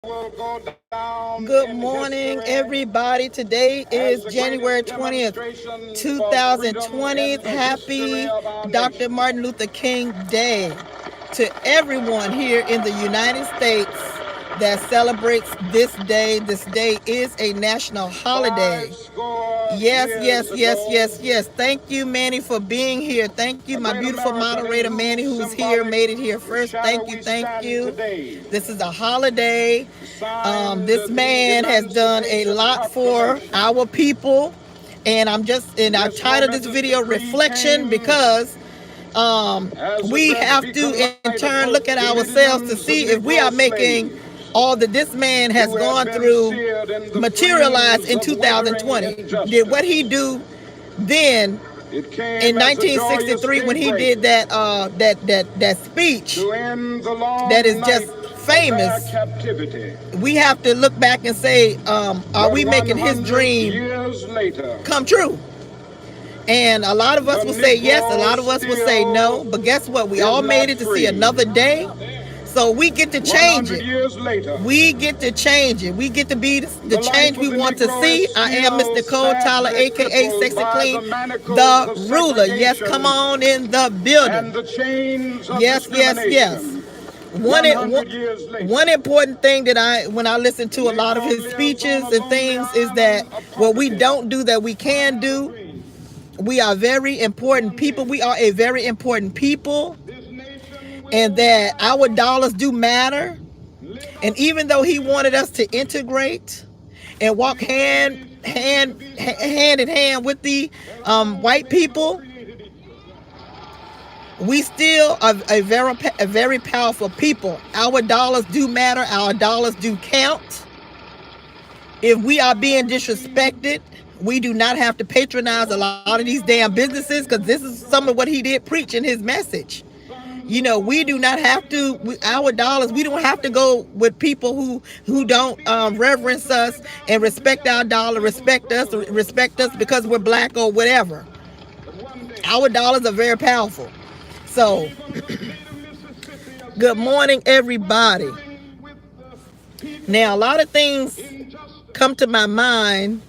Good morning, everybody. Today is January 20th, 2020. Happy Dr. Martin Luther King Day to everyone here in the United States that celebrates this day. This day is a national holiday. Yes, yes, yes, yes, yes. Thank you, Manny, for being here. Thank you, my beautiful moderator, Manny, who's here, made it here first. Thank you, thank you. This is a holiday. This man has done a lot for our people. And I titled this video Reflection because we have to in turn look at ourselves to see if we are making all that this man has gone through materialize in 2020. Did what he do then in 1963 when he did that speech that is just famous? We have to look back and say, are we making his dream come true? And a lot of us will say yes, a lot of us will say no. But guess what? We all made it to see another day. So we get to change it. We get to change it. We get to be the change we want to see. I am Miss Nicole Tyler, aka Sexy Clean, the ruler. Yes, come on in the building. Yes, yes, yes. One important thing that when I listen to a lot of his speeches and things is that what we don't do that we can do. We are very important people. We are a very important people, and that our dollars do matter. And even though he wanted us to integrate and walk hand in hand with the white people, we still are a very powerful people. Our dollars do matter. Our dollars do count. If we are being disrespected, we do not have to patronize a lot of these damn businesses, because this is some of what he did preach in his message. You know, we do not have to, our dollars, we don't have to go with people who don't reverence us and respect our dollar, respect us because we're black or whatever. Our dollars are very powerful. So, good morning, everybody. Now, a lot of things come to my mind.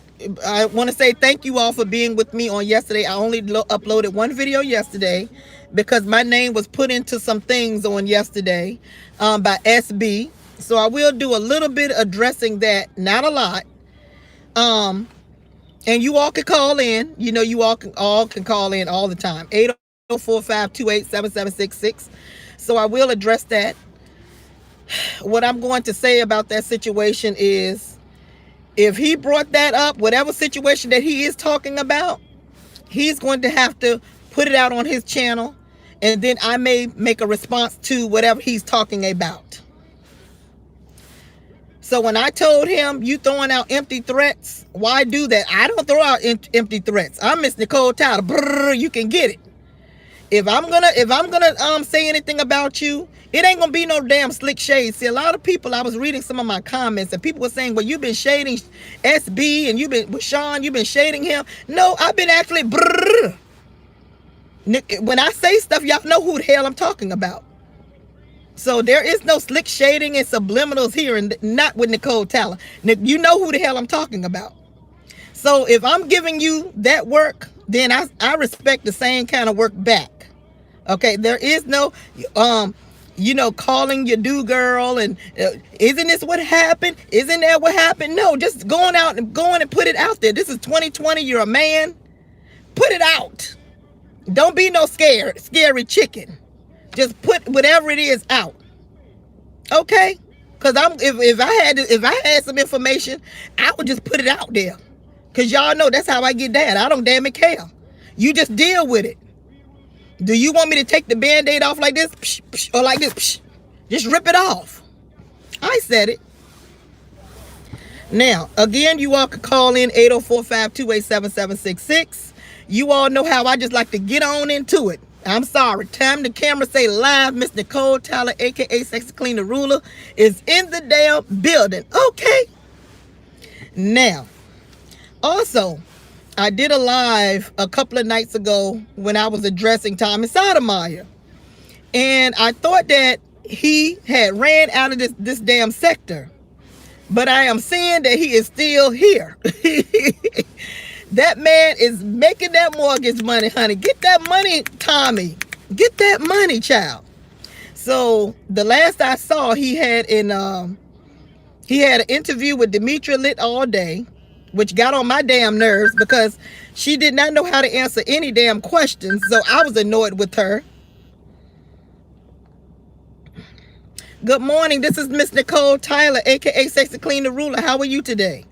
I want to say thank you all for being with me on yesterday. I only uploaded one video yesterday because my name was put into some things on yesterday by SB. So I will do a little bit addressing that, not a lot. And you all can call in. You know, you all can call in all the time. 804-528-7766. So I will address that. What I'm going to say about that situation is, if he brought that up, whatever situation that he is talking about, he's going to have to put it out on his channel, and then I may make a response to whatever he's talking about. So when I told him, you throwing out empty threats, why do that? I don't throw out empty threats. I'm Miss Nicole Tyler. Brrr, you can get it. If I'm gonna say anything about you, it ain't gonna be no damn slick shade. See, a lot of people, I was reading some of my comments, and people were saying, well, you've been shading SB, and you've been with Sean, you've been shading him. No, I've been actually brrr. When I say stuff, y'all know who the hell I'm talking about. So there is no slick shading and subliminals here, and not with Nicole Tyler. You know who the hell I'm talking about. So if I'm giving you that work, then I respect the same kind of work back. Okay, there is no calling your do girl and isn't this what happened? Isn't that what happened? No, just going and put it out there. This is 2020. You're a man. Put it out. Don't be no scary chicken. Just put whatever it is out. Okay? Because if I had some information, I would just put it out there. Because y'all know that's how I get down. I don't damn it care. You just deal with it. Do you want me to take the Band-Aid off like this? Psh, psh, or like this? Psh. Just rip it off. I said it. Now, again, you all can call in 804-528-7766. You all know how I just like to get on into it. I'm sorry. Time the camera say live. Miss Nicole Tyler, a.k.a. Sexy Clean the Ruler, is in the damn building. Okay. Now, also, I did a live a couple of nights ago when I was addressing Tommy Sotomayor. And I thought that he had ran out of this damn sector. but I am seeing that he is still here. That man is making that mortgage money, honey. Get that money, Tommy. Get that money, child. So the last I saw, he had an interview with Demetria Lit all day, which got on my damn nerves because she did not know how to answer any damn questions. So I was annoyed with her. Good morning. This is Miss Nicole Tyler, aka Sexy Clean the Ruler. How are you today?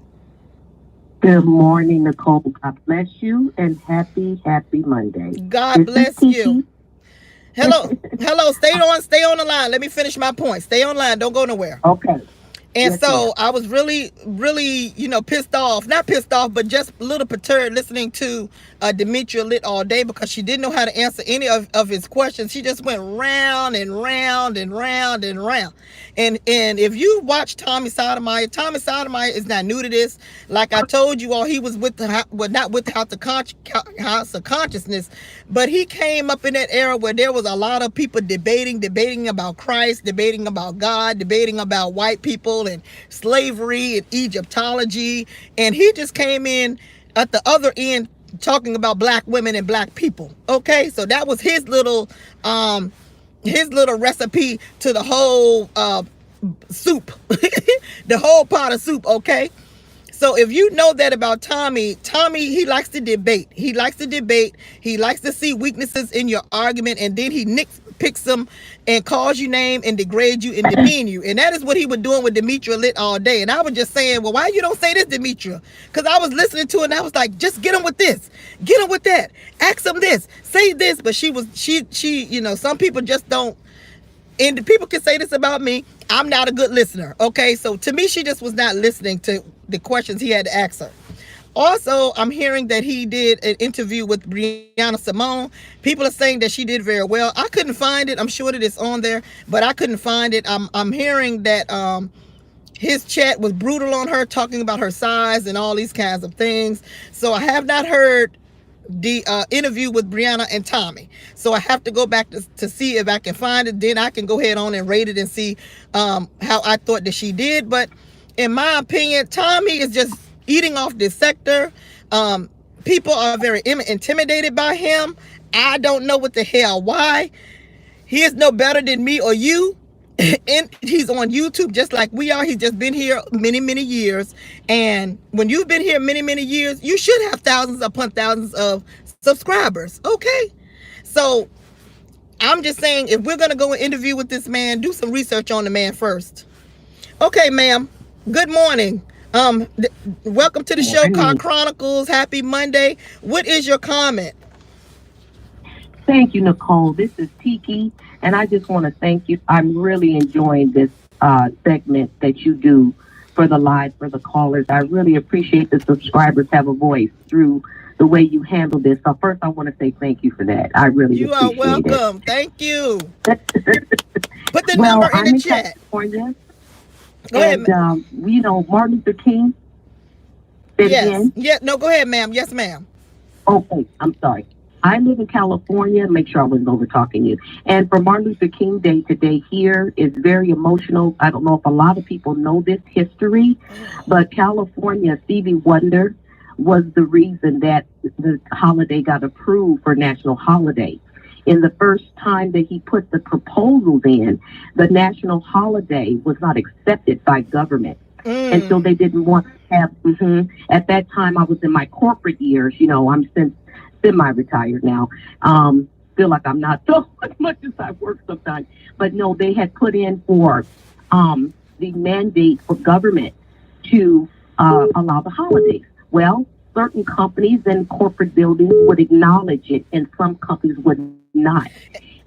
Good morning, Nicole. God bless you and happy Monday. God bless you. Hello. Hello. Stay on the line. Let me finish my point. Stay on the line. Don't go nowhere. Okay. And Yes, so ma'am. I was really, really, pissed off. Not pissed off, but just a little perturbed listening to Demetria Lit all day because she didn't know how to answer any of his questions. She just went round and round and round and round. And if you watch Tommy Sotomayor is not new to this. Like I told you all, he was not with the House of Consciousness, but he came up in that era where there was a lot of people debating about Christ, debating about God, debating about white people and slavery and Egyptology. And he just came in at the other end talking about black women and black people. Okay, so that was his little recipe to the whole soup, the whole pot of soup. Okay, so if you know that about Tommy, he likes to debate. He likes to debate. He likes to see weaknesses in your argument, and then he picks them and calls you name and degrades you and demean you. And that is what he was doing with Demetria Lit all day. And I was just saying, well, why you don't say this, Demetria? Because I was listening to it and I was like, just get him with this, get him with that, ask him this, say this. But she, some people just don't. And people can say this about me. I'm not a good listener. Okay, so to me, she just was not listening to the questions he had to ask her. Also, I'm hearing that he did an interview with Brianna Simone. People are saying that she did very well. I couldn't find it. I'm sure that it's on there, but I couldn't find it. I'm hearing that his chat was brutal on her, talking about her size and all these kinds of things. So I have not heard the interview with Brianna and Tommy. So I have to go back to see if I can find it. Then I can go ahead on and rate it and see how I thought that she did. But in my opinion, Tommy is just eating off this sector. People are very intimidated by him. I don't know what the hell why. He is no better than me or you. And he's on YouTube just like we are. He's just been here many years. And when you've been here many years, you should have thousands upon thousands of subscribers. Okay? So I'm just saying, if we're going to go and interview with this man, do some research on the man first. Okay, ma'am. Good morning. Welcome to the show, Car Chronicles. Happy Monday. What is your comment? Thank you, Nicole. This is Tiki, and I just want to thank you. I'm really enjoying this segment that you do for the callers. I really appreciate the subscribers have a voice through the way you handle this. So first, I want to say thank you for that. I really You appreciate are welcome. Thank you. Put the Well, number in I'm the chat. California, Go ahead. and Martin Luther King. Yes. Yeah. No. Go ahead, ma'am. Yes, ma'am. Okay. I'm sorry. I live in California. Make sure I wasn't over talking you. And for Martin Luther King Day today here is very emotional. I don't know if a lot of people know this history, but California, Stevie Wonder was the reason that the holiday got approved for national holiday. In the first time that he put the proposals in, the national holiday was not accepted by government. And so they didn't want to have, at that time I was in my corporate years, I'm since semi-retired now. Feel like I'm not so much as I work sometimes. But no, they had put in for the mandate for government to allow the holidays. Well, certain companies and corporate buildings would acknowledge it, and some companies would not.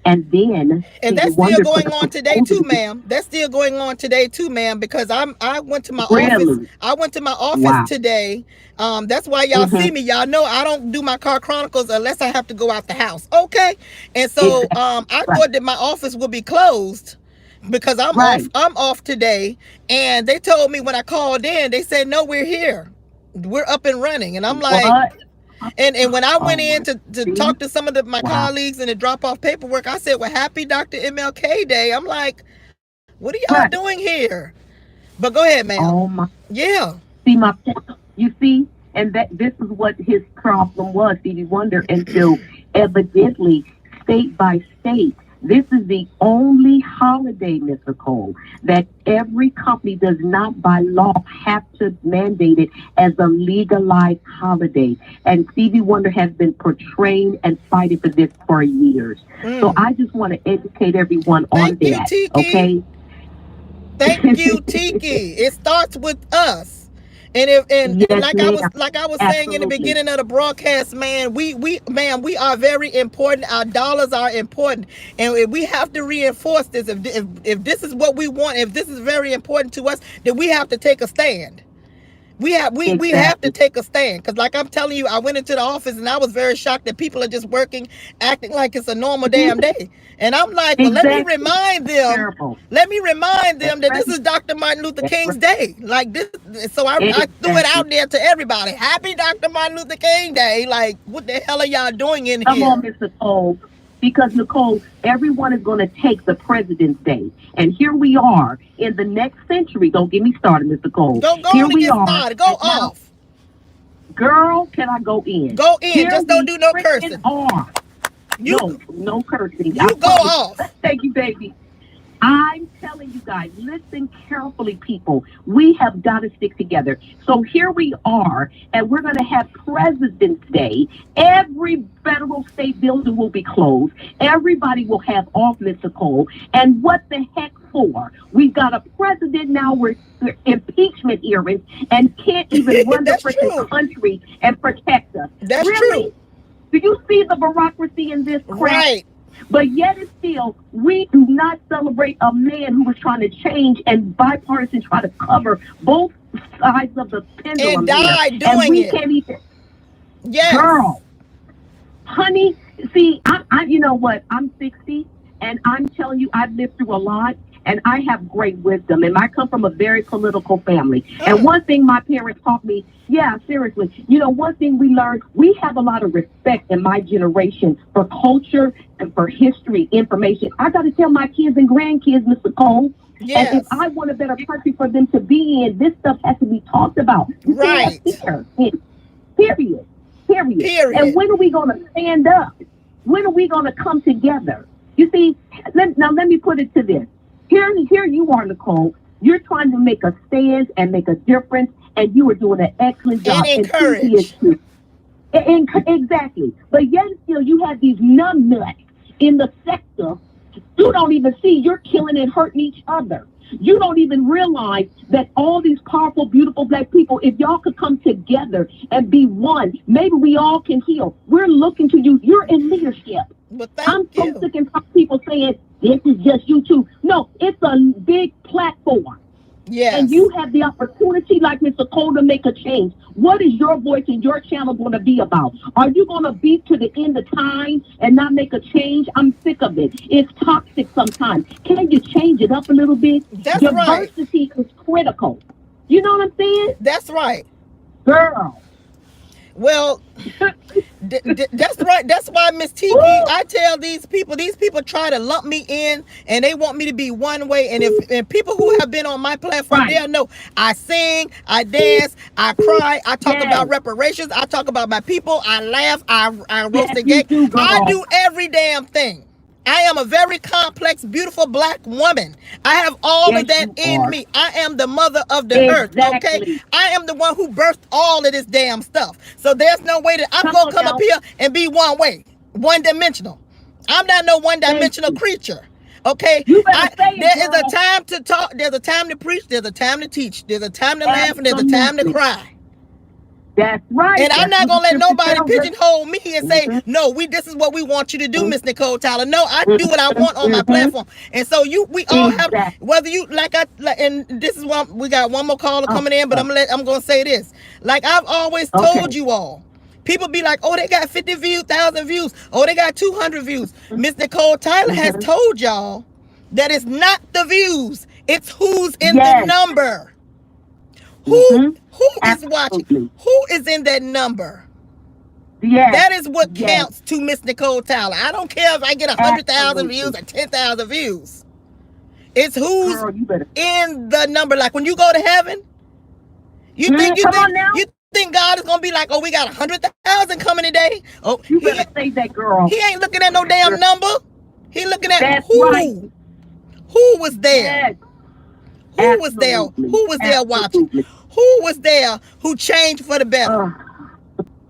And that's still going on today too, ma'am. That's still going on today too, ma'am. Because I went to my office. I went to my office today. That's why y'all see me. Y'all know I don't do my Car Chronicles unless I have to go out the house. Okay. And so I thought that my office would be closed because I'm off. I'm off today. And they told me when I called in, they said, no, we're here. We're up and running. And I'm like, what? And when I went in to talk to some of my colleagues and to drop off paperwork, I said, well, happy Dr. MLK Day. I'm like, what are y'all doing here? But go ahead, ma'am. Oh my. Yeah. See my point? You see? And that this is what his problem was, Stevie Wonder, until evidently state by state, this is the only holiday, Miss Nicole, that every company does not by law have to mandate it as a legalized holiday. And Stevie Wonder has been portraying and fighting for this for years. So I just want to educate everyone on Thank you, that. Tiki. Okay? Thank you, Tiki. It starts with us. And if Yes, like ma'am. I was saying in the Absolutely. beginning of the broadcast, man, we are very important. Our dollars are important, and we have to reinforce this. If this is what we want, if this is very important to us, then we have to take a stand. We have to take a stand, because like I'm telling you, I went into the office and I was very shocked that people are just working, acting like it's a normal damn day. And I'm like, well, let me remind them. Terrible. Let me remind them That's that this right. is Dr. Martin Luther That's King's right. day. Like this, so I threw it out there to everybody. Happy Dr. Martin Luther King Day. Like, what the hell are y'all doing in Come here? on, Miss Nicole. Because, Nicole, everyone is going to take the President's Day. And here we are in the next century. Don't get me started, Miss Nicole. Go Here on and we get are. started. Go off. Girl, can I go in? Go in. Here Just don't do no freaking cursing. Are. You No cursing. you go off. Thank you, baby. I'm telling you guys, listen carefully, people. We have got to stick together. So here we are, and we're going to have President's Day. Every federal state building will be closed. Everybody will have off, Miss Nicole. And what the heck for? We've got a president now with impeachment hearings and can't even run the freaking country and protect us. That's really? true. Do you see the bureaucracy in this crap? Right. But yet and still, we do not celebrate a man who was trying to change and bipartisan try to cover both sides of the pendulum And died doing and we it. can't even. Yes. Girl, honey, see, I you know what? I'm 60, and I'm telling you, I've lived through a lot. And I have great wisdom, and I come from a very political family. And one thing my parents taught me, yeah, seriously, you know, one thing we learned, we have a lot of respect in my generation for culture and for history, information. I got to tell my kids and grandkids, Mr. Cole, Yes. and if I want a better country for them to be in, this stuff has to be talked about. You Right. can't fear. Period. And when are we going to stand up? When are we going to come together? You see, let me put it to this. Here you are, Nicole. You're trying to make a stand and make a difference, and you are doing an excellent job. And encourage. Exactly. But yet still, you have these numbnuts in the sector. You don't even see you're killing and hurting each other. You don't even realize that all these powerful, beautiful black people, if y'all could come together and be one, maybe we all can heal. We're looking to you. You're in leadership. Well, I'm so sick and tired of people saying, this is just you two. No, it's a big platform. Yes. And you have the opportunity, like Mr. Cole, to make a change. What is your voice and your channel going to be about? Are you going to be to the end of time and not make a change? I'm sick of it. It's toxic sometimes. Can you change it up a little bit? That's Diversity is critical. You know what I'm saying? That's right. Girl. Well, that's right. That's why, Miss Tiki, I tell these people try to lump me in and they want me to be one way. And people who have been on my platform, they'll know I sing, I dance, I cry, I talk about reparations, I talk about my people, I laugh, I roast the gay. I do every damn thing. I am a very complex, beautiful black woman. I have all of that in me. I am the mother of the earth, okay? I am the one who birthed all of this damn stuff. So there's no way that I'm going to come up here and be one way, one dimensional. I'm not no one dimensional creature, okay? There is a time to talk, there's a time to preach, there's a time to teach, there's a time to laugh, and there's a time to cry. That's right. And I'm not gonna let nobody pigeonhole me and say, no, this is what we want you to do, Miss Nicole Tyler. No, I do what I want on my platform. And so we all have, whether you and this is what we got one more caller coming in, but I'm gonna say this. Like I've always told you all. People be like, oh, they got 50 views, 1,000 views. Oh, they got 200 views. Miss Nicole Tyler has told y'all that it's not the views, it's who's in the number. Who is watching? Who is in that number? That is what counts to Miss Nicole Tyler. I don't care if I get 100,000 views or 10,000 views. It's who's in the number. Like when you go to heaven, you think God is gonna be like, oh, we got 100,000 coming today. Oh, You better say that, girl. he ain't looking at no damn number. He looking at That's right. who was there. Yes. Who was there? Who was there watching? Who was there who changed for the better?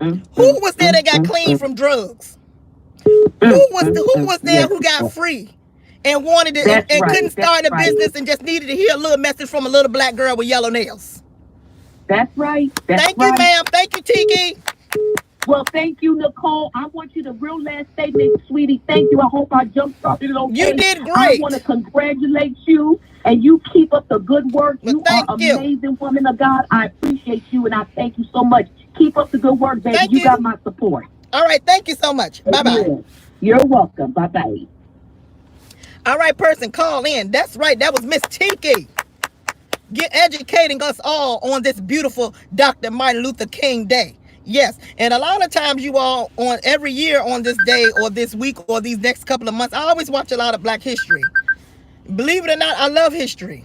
Who was there that got clean from drugs? Who was there who got free and wanted to and couldn't start a business and just needed to hear a little message from a little black girl with yellow nails? That's right. Thank you, ma'am. Thank you, Tiki. Well, thank you, Nicole. I want you to real last statement, sweetie. Thank you. I hope I jump started it okay. You did great. I want to congratulate you, and you keep up the good work. You are an amazing woman of God. I appreciate you, and I thank you so much. Keep up the good work, baby. You got my support. All right. Thank you so much. Bye-bye. You're welcome. Bye-bye. All right, person, call in. That's right. That was Miss Tiki. Educating us all on this beautiful Dr. Martin Luther King Day. Yes, and a lot of times you all on every year on this day or this week or these next couple of months, I always watch a lot of Black history. Believe it or not, I love history.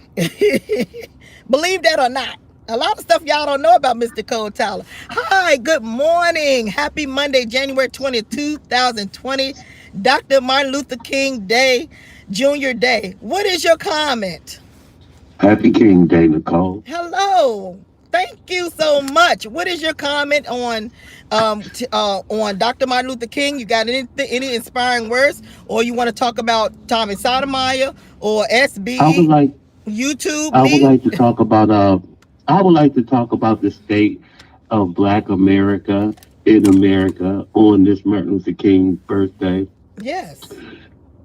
Believe that or not. A lot of stuff y'all don't know about Mr. Nicole Tyler. Hi, good morning. Happy Monday, January 20th, 2020. Dr. Martin Luther King Day, Junior Day. What is your comment? Happy King Day, Nicole. Hello. Thank you so much. What is your comment on Dr. Martin Luther King? You got any inspiring words, or you want to talk about Tommy Sotomayor or SB? YouTube. I would like to talk about the state of Black America in America on this Martin Luther King birthday. Yes.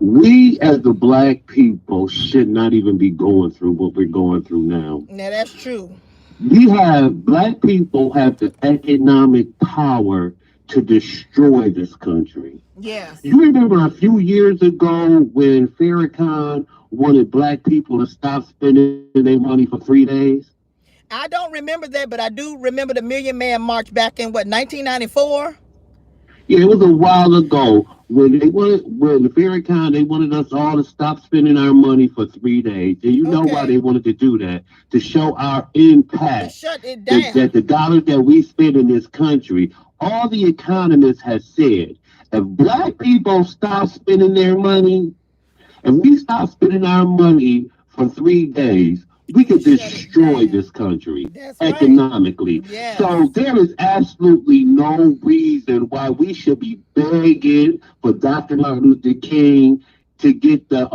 We as the Black people should not even be going through what we're going through now. Now that's true. Black people have the economic power to destroy this country. Yes. You remember a few years ago when Farrakhan wanted Black people to stop spending their money for 3 days? I don't remember that, but I do remember the Million Man March back in 1994? Yeah, it was a while ago when Farrakhan, they wanted us all to stop spending our money for 3 days. And you know why they wanted to do that? To show our impact. To shut it down. That the dollars that we spend in this country, all the economists have said, if Black people stop spending their money, if we stop spending our money for 3 days, we could destroy this country economically. Right. Yes. So there is absolutely no reason why we should be begging for Dr. Martin Luther King to get the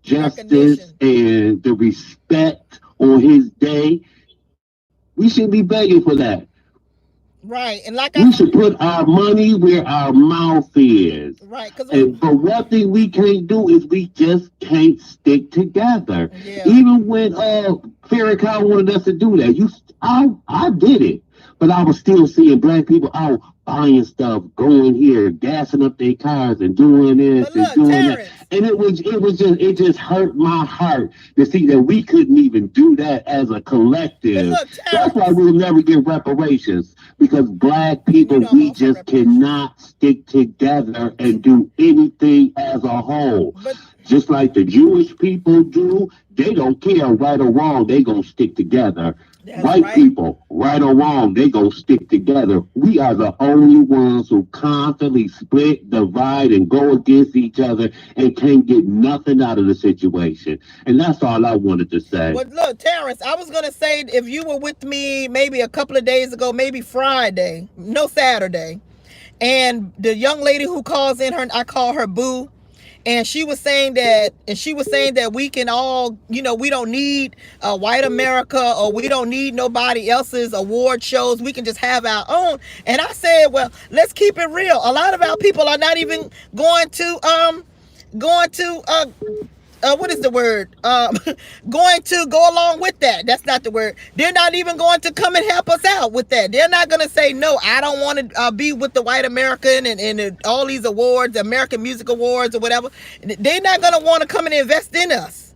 justice and the respect on his day. We shouldn't be begging for that. Right, and we should put our money where our mouth is. Right, but one thing we can't do is we just can't stick together. Yeah. Even when Farrakhan wanted us to do that, I did it, but I was still seeing Black people out buying stuff, going here, gassing up their cars, and doing this and doing that. And it just hurt my heart to see that we couldn't even do that as a collective. That's why we'll never get reparations, because Black people, we just cannot stick together and do anything as a whole. Just like the Jewish people do, they don't care right or wrong, they gonna stick together. White people, right or wrong, they gonna stick together. We are the only ones who constantly split, divide, and go against each other and can't get nothing out of the situation. And that's all I wanted to say. Well, look, Terrence, I was gonna say, if you were with me maybe a couple of days ago, maybe Friday, no Saturday, and the young lady who calls in, I call her Boo. And she was saying that we can all, we don't need white America, or we don't need nobody else's award shows. We can just have our own. And I said, well, let's keep it real. A lot of our people are not even going to what is the word? Going to go along with that. That's not the word. They're not even going to come and help us out with that. They're not going to say, no, I don't want to be with the white American and all these awards, American Music Awards or whatever. They're not going to want to come and invest in us.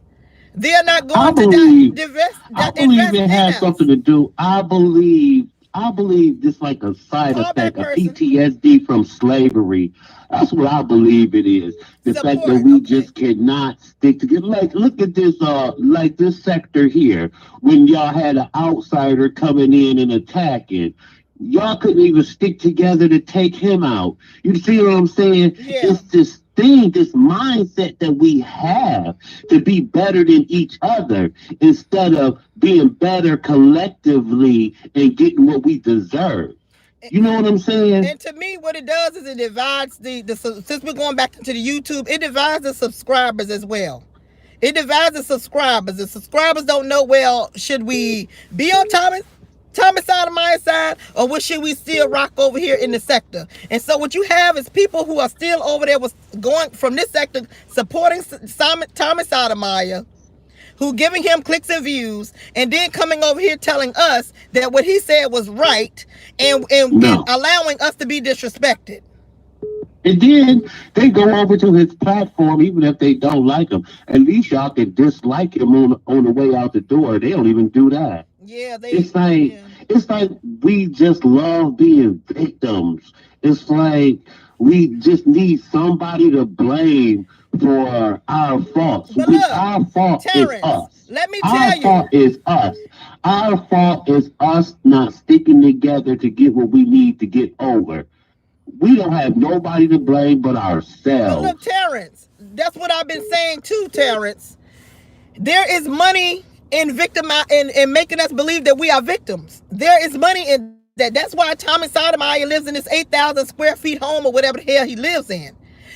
They're not going to invest. I believe it has something to do. I believe I believe this like a side Call back effect, a person. PTSD from slavery. That's what I believe it is. The fact that Support. we Okay. just cannot stick together. Like, look at this, like this sector here. When y'all had an outsider coming in and attacking, y'all couldn't even stick together to take him out. You see what I'm saying? Yeah. It's this thing, this mindset that we have to be better than each other instead of being better collectively and getting what we deserve. You know what I'm saying? And to me, what it does is it divides the since we're going back into the YouTube, it divides the subscribers as well. It divides the subscribers. The subscribers don't know, well, should we be on Thomas Sotomayor's side, or what should we still rock over here in the sector? And so what you have is people who are still over there was going from this sector supporting Thomas Sotomayor, who giving him clicks and views, and then coming over here telling us that what he said was right, and No. allowing us to be disrespected. And then they go over to his platform, even if they don't like him. At least y'all can dislike him on the way out the door. They don't even do that. Yeah, It's like yeah. it's like we just love being victims. It's like we just need somebody to blame for our faults. But Which look, our fault Terrence, is us. let me Our tell you. fault is us. Our fault is us not sticking together to get what we need to get over. We don't have nobody to blame but But look, ourselves. Terrence, that's what I've been saying too, Terrence. There is money in in making us believe that we are victims. There is money in that. That's why Thomas Sotomayor lives in this 8,000 square feet home or whatever the hell he lives in.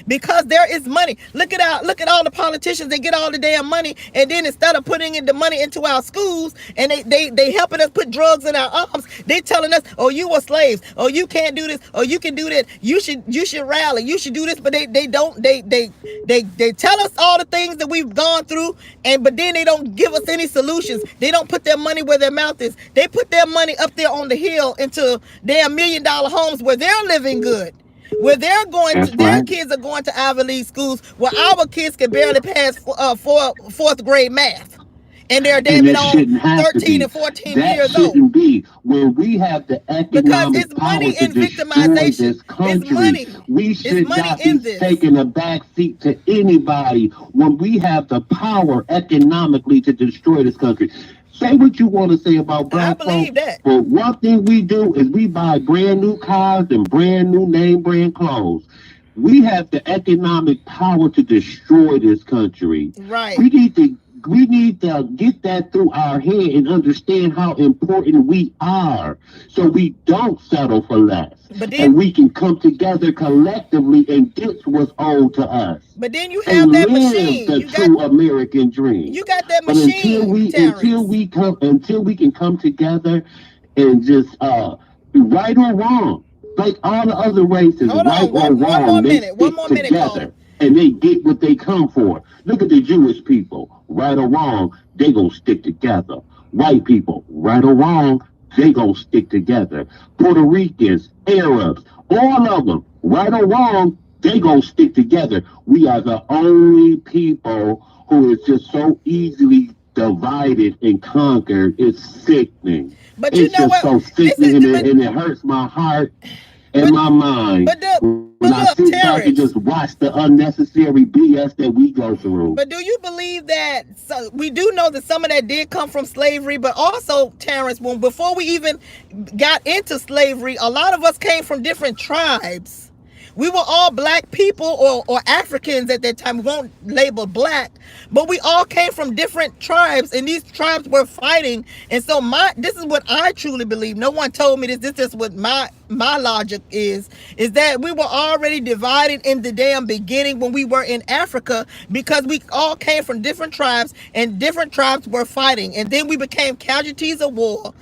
Because there is money. Look at all the politicians. They get all the damn money, and then instead of putting in the money into our schools, and they helping us put drugs in our arms, they telling us, oh, you were slaves, oh, you can't do this, oh, you can do that, you should rally, you should do this. But they don't they tell us all the things that we've gone through, but then they don't give us any solutions. They don't put their money where their mouth is. They put their money up there on the hill into their $1 million homes where they're living good, where they're going to, That's their right. kids are going to Ivy League schools, where our kids can barely pass fourth grade math, and they're And damn it it all shouldn't have to 13 be. and 14 That years old. shouldn't be. When we have the Because economic it's power money to in destroy victimization. this It's country, money. we It's should money not be in this. taking a back seat to anybody when we have the power economically to destroy this country. Say what you want to say about I black believe folk, that. but one thing we do is we buy brand new cars and brand new name brand clothes. We have the economic power to destroy this country. Right. We need to get that through our head and understand how important we are, so we don't settle for less, But and then we can come together collectively and get what's owed to us but then you have and that live machine. the true American dream. You got that But machine, Terrence. until we can come together and just right or wrong, like all the other races, Hold right on, or one more wrong, they minute. One stick more minute, together caller. and they get what they come for. Look at the Jewish people, right or wrong, they gonna stick together. White people, right or wrong, they gonna stick together. Puerto Ricans, Arabs, all of them, right or wrong, they gonna stick together. We are the only people who is just so easily divided and conquered. It's sickening. But you It's know just what? so This is sickening, the and it hurts my heart and but my mind when I but sit look, back and just Terrence. watch the unnecessary BS that we go through. But do you believe that? So we do know that some of that did come from slavery, but also, Terrence, when before we even got into slavery, a lot of us came from different tribes. We were all black people, or Africans at that time. We won't label black, but we all came from different tribes, and these tribes were fighting. And so this is what I truly believe. No one told me this. This is what my logic is that we were already divided in the damn beginning when we were in Africa, because we all came from different tribes, and different tribes were fighting, and then we became casualties of war.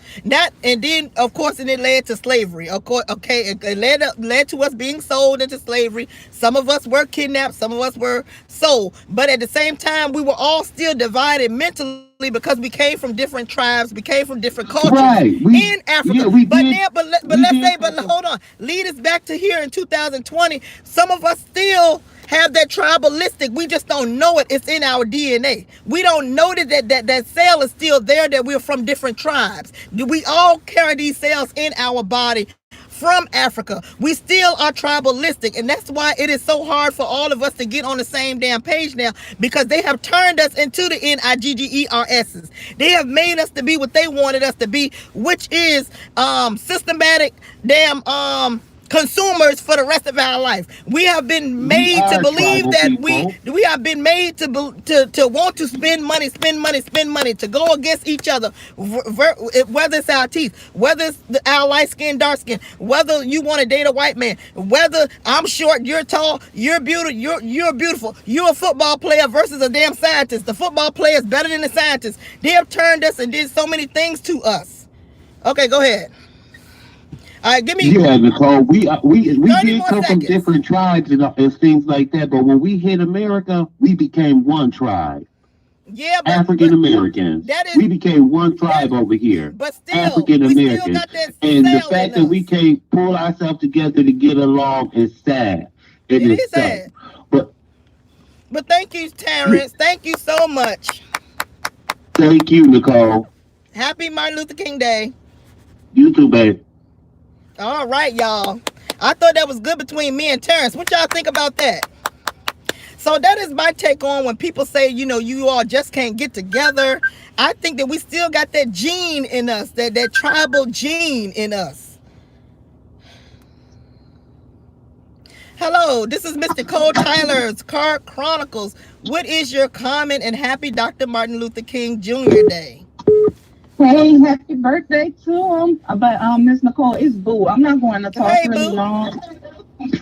And then of course, and it led to slavery. Of course, okay, it led to us being sold into slavery. Some of us were kidnapped, some of us were sold, but at the same time, we were all still divided mentally, because we came from different tribes, we came from different cultures Right. in Africa. Yeah, we But did. now, We let's did say, come but from. hold on, lead us back to here in 2020. Some of us still have that tribalistic. We just don't know it. It's in our DNA. We don't know that cell is still there, that we're from different tribes. We all carry these cells in our body from Africa. We still are tribalistic, and that's why it is so hard for all of us to get on the same damn page now, because they have turned us into the NIGGERSs. They have made us to be what they wanted us to be, which is systematic damn consumers for the rest of our life. We have been made to believe that we have been made to want to spend money to go against each other, whether it's our teeth, whether it's our light skin, dark skin, whether you want to date a white man, whether I'm short, you're tall, you're beautiful, you're beautiful, you're a football player versus a damn scientist. The football player is better than the scientist. They have turned us and did so many things to us. Okay, go ahead. All right, give me. Yeah, Nicole. We did come from different tribes and things like that, but when we hit America, we became one tribe. Yeah, African Americans. We became one tribe over here. But still, African Americans. And the fact that we can't pull ourselves together to get along is sad. It is sad. But thank you, Terrence. Thank you so much. Thank you, Nicole. Happy Martin Luther King Day. You too, babe. All right, y'all. I thought that was good between me and Terrence. What y'all think about that? So that is my take on when people say, you all just can't get together. I think that we still got that gene in us, that tribal gene in us. Hello, this is Mr. Cole Tyler's Car Chronicles. What is your comment, and happy Dr. Martin Luther King Jr. Day? Hey, happy birthday to him. But Miss Nicole, it's Boo. I'm not going to talk really long.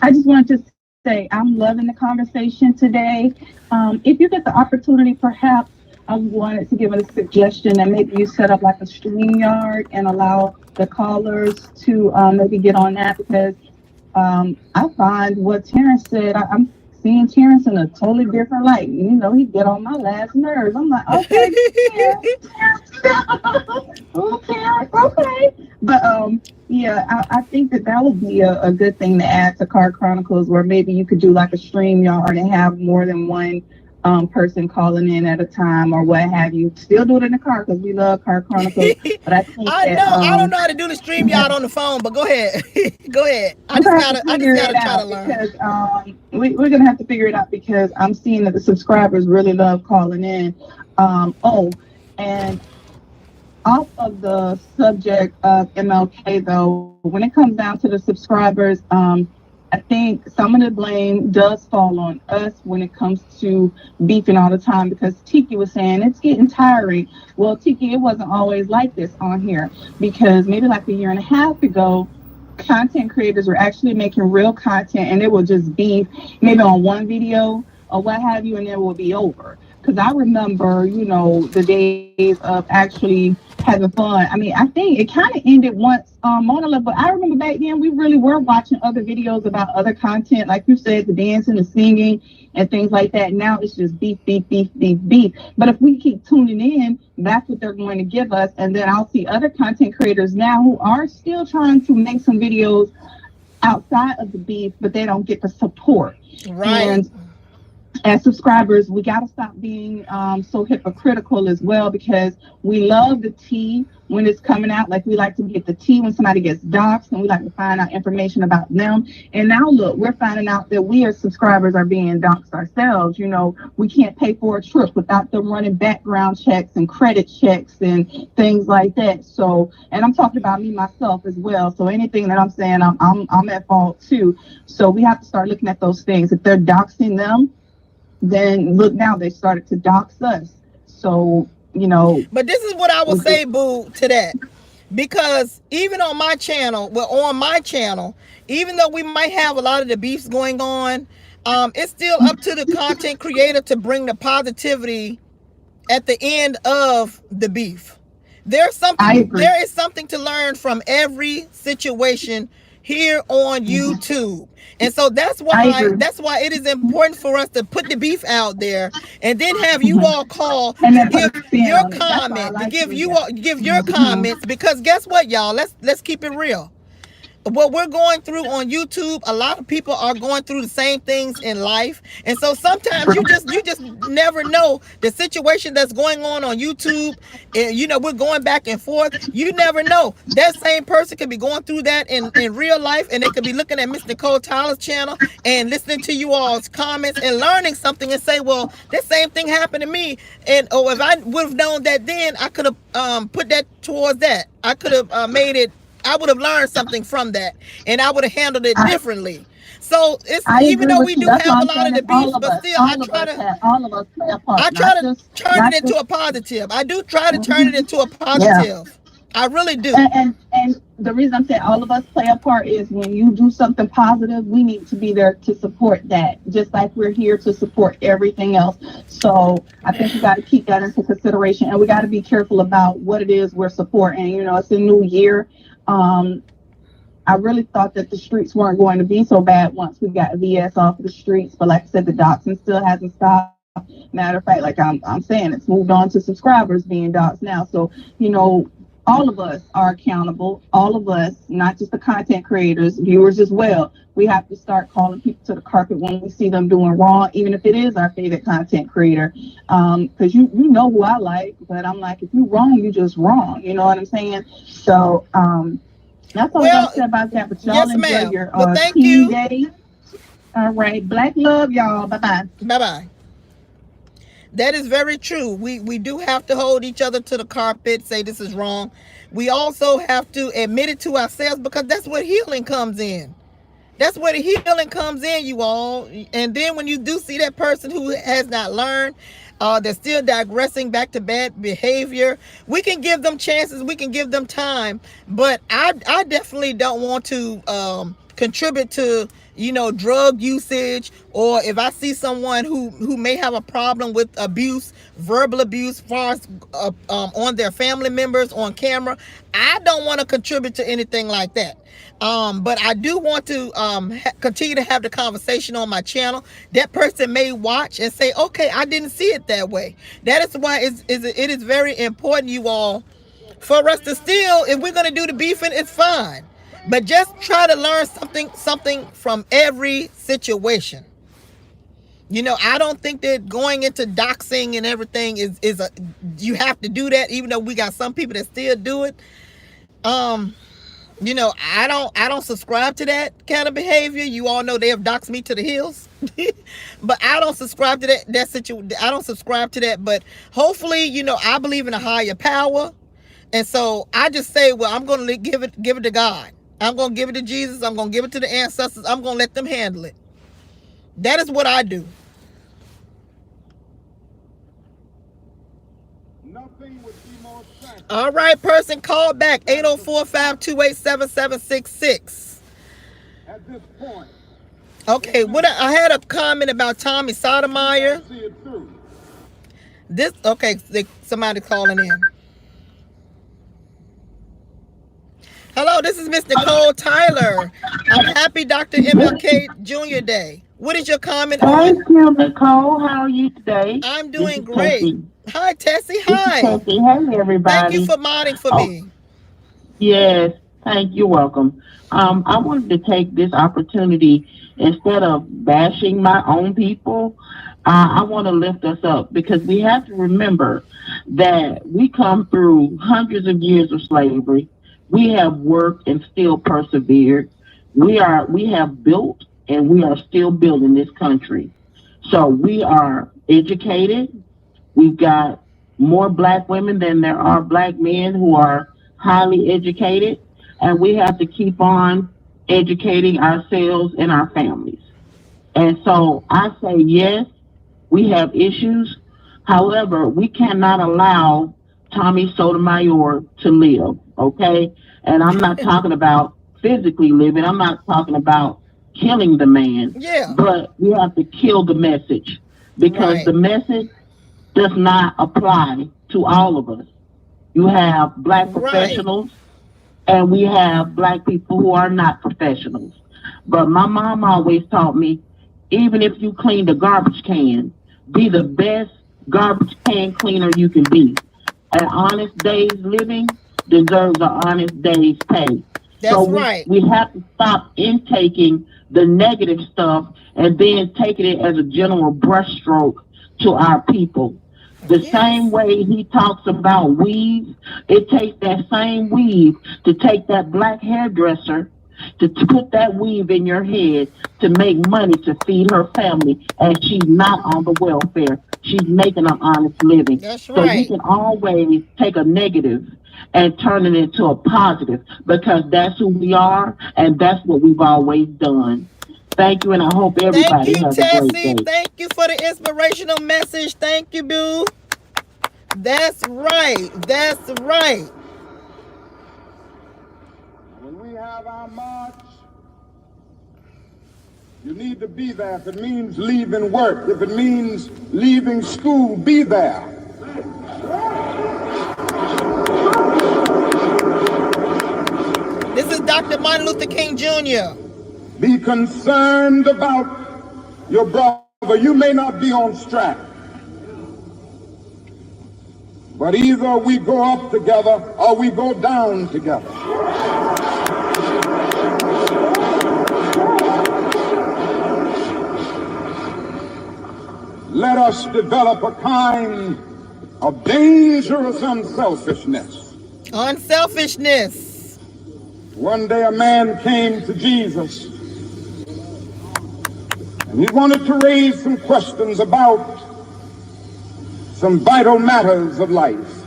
I just wanted to say I'm loving the conversation today. If you get the opportunity, perhaps I wanted to give a suggestion that maybe you set up like a StreamYard and allow the callers to maybe get on that, because I find what Terrence said, I'm seeing Terrence in a totally different light. He get on my last nerves. I'm like, okay, okay. But yeah, I think that would be a good thing to add to Car Chronicles, where maybe you could do like a StreamYard and have more than one person calling in at a time or what have you. Still do it in the car, because we love Car Chronicles. But I think I don't know how to do the StreamYard on the phone, but go ahead. Go ahead. I just gotta try to learn. Because we're gonna have to figure it out, because I'm seeing that the subscribers really love calling in. And off of the subject of MLK though, when it comes down to the subscribers, I think some of the blame does fall on us when it comes to beefing all the time, because Tiki was saying it's getting tiring. Well, Tiki, it wasn't always like this on here, because maybe like a year and a half ago, content creators were actually making real content, and it will just be maybe on one video or what have you, and then it will be over. Because I remember, the days of actually having fun. I mean, I think it kind of ended once Mona, but I remember back then we really were watching other videos about other content, like you said, the dancing, the singing, and things like that. Now it's just beef. But if we keep tuning in, that's what they're going to give us. And then I'll see other content creators now who are still trying to make some videos outside of the beef, but they don't get the support. Right. And as subscribers, we got to stop being so hypocritical as well, because we love the tea when it's coming out. Like, we like to get the tea when somebody gets doxxed, and we like to find out information about them. And now look, we're finding out that we as subscribers are being doxxed ourselves. We can't pay for a trip without them running background checks and credit checks and things like that. So, and I'm talking about me myself as well. So anything that I'm saying, I'm at fault too. So we have to start looking at those things. If they're doxing them, then look, now they started to dox us. So, But this is what I will say, Boo, to that. Because even on my channel, even though we might have a lot of the beefs going on, it's still up to the content creator to bring the positivity at the end of the beef. There is something to learn from every situation here on YouTube. And so that's why it is important for us to put the beef out there, and then have you all call to give your comment, to give your comments, because guess what, y'all? Let's keep it real. what we're going through on YouTube, a lot of people are going through the same things in life. And so sometimes you just never know the situation that's going on YouTube. And we're going back and forth. You never know. That same person could be going through that in real life, and they could be looking at Miss Nicole Tyler's channel and listening to you all's comments and learning something and say, well, that same thing happened to me. And if I would have known that then, I could have put that towards that. I could have made it. I would have learned something from that, and I would have handled it differently. So it's even though we do have a lot of the beefs, but still all of us play a part. I try to turn it into a positive. I do try to turn it into a positive. I really do. And the reason I'm saying all of us play a part is when you do something positive, we need to be there to support that, just like we're here to support everything else. So I think we got to keep that into consideration, and we got to be careful about what it is we're supporting. It's a new year. I really thought that the streets weren't going to be so bad once we got VS off the streets, but like I said, the doxing still hasn't stopped. Matter of fact, like I'm saying, it's moved on to subscribers being doxed now. So, all of us are accountable. All of us, not just the content creators, viewers as well. We have to start calling people to the carpet when we see them doing wrong, even if it is our favorite content creator. Because you know who I like, but I'm like, if you're wrong, you're just wrong. You know what I'm saying? So that's all I got to say about that. But y'all enjoy your thank you. Day. All right. Black love, y'all. Bye-bye. Bye-bye. That is very true. We do have to hold each other to the carpet, say this is wrong. We also have to admit it to ourselves, because that's where healing comes in. That's where the healing comes in, you all. And then when you do see that person who has not learned, they're still digressing back to bad behavior, we can give them chances, we can give them time. But I definitely don't want to contribute to drug usage, or if I see someone who may have a problem with abuse, verbal abuse, far as on their family members on camera, I don't want to contribute to anything like that. But I do want to continue to have the conversation on my channel. That person may watch and say, okay, I didn't see it that way. That is why it is very important, you all, for us to still, if we're going to do the beefing, it's fine. But just try to learn something from every situation. I don't think that going into doxing and everything is you have to do that, even though we got some people that still do it. I don't subscribe to that kind of behavior. You all know they have doxed me to the hills. But I don't subscribe to that situation. I don't subscribe to that. But hopefully, I believe in a higher power. And so I just say, well, I'm going to give it to God. I'm going to give it to Jesus. I'm going to give it to the ancestors. I'm going to let them handle it. That is what I do. Nothing would be more sad. All right, person, call back 804-528-7766. At this point. Okay, I had a comment about Tommy Sotomayor. Somebody calling in. Hello, this is Miss Nicole Tyler. I'm happy Dr. MLK Jr. Day. What is your comment? Thank you, Nicole. How are you today? I'm doing great. Tessie. Hi, Tessie. Hi. Tessie. Hey, everybody. Thank you for modding for me. Yes, thank you. Welcome. I wanted to take this opportunity, instead of bashing my own people, I want to lift us up, because we have to remember that we come through hundreds of years of slavery. We have worked and still persevered. We have built and we are still building this country. So we are educated. We've got more Black women than there are Black men who are highly educated. And we have to keep on educating ourselves and our families. And so I say, yes, we have issues. However, we cannot allow Tommy Sotomayor to live, okay? And I'm not talking about physically living. I'm not talking about killing the man. Yeah. But we have to kill the message, because the message does not apply to all of us. You have Black professionals, and we have Black people who are not professionals. But my mom always taught me, even if you clean the garbage can, be the best garbage can cleaner you can be. An honest day's living deserves an honest day's pay. That's so right. We have to stop intaking the negative stuff and then taking it as a general brushstroke to our people. The same way he talks about weave, it takes that same weave to take that black hairdresser to put that weave in your head to make money to feed her family, and she's not on the welfare. She's making an honest living. That's So you right. can always take a negative and turn it into a positive, because that's who we are and that's what we've always done. Thank you, and I hope Thank everybody you, has a great Tessie. day. Thank you for the inspirational message. Thank you, boo. That's right. That's right. When we have our march, you need to be there. If it means leaving work, if it means leaving school, be there. This is Dr. Martin Luther King Jr. Be concerned about your brother. You may not be on strike, but either we go up together or we go down together. Let us develop a kind of dangerous unselfishness. Unselfishness. One day a man came to Jesus, and he wanted to raise some questions about some vital matters of life.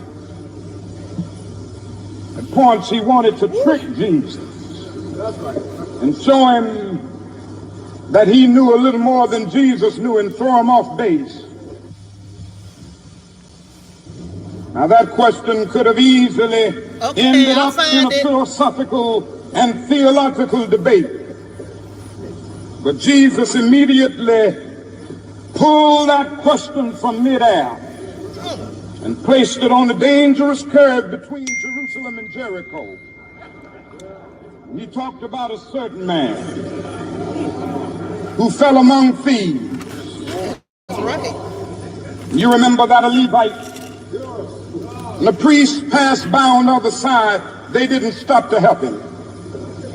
At points he wanted to trick Jesus and show him that he knew a little more than Jesus knew and throw him off base. Now that question could have easily ended up in a philosophical and theological debate. But Jesus immediately pulled that question from midair and placed it on a dangerous curve between Jerusalem and Jericho. He talked about a certain man who fell among thieves. That's right. You remember that a Levite? And the priest passed by on the other side. They didn't stop to help him.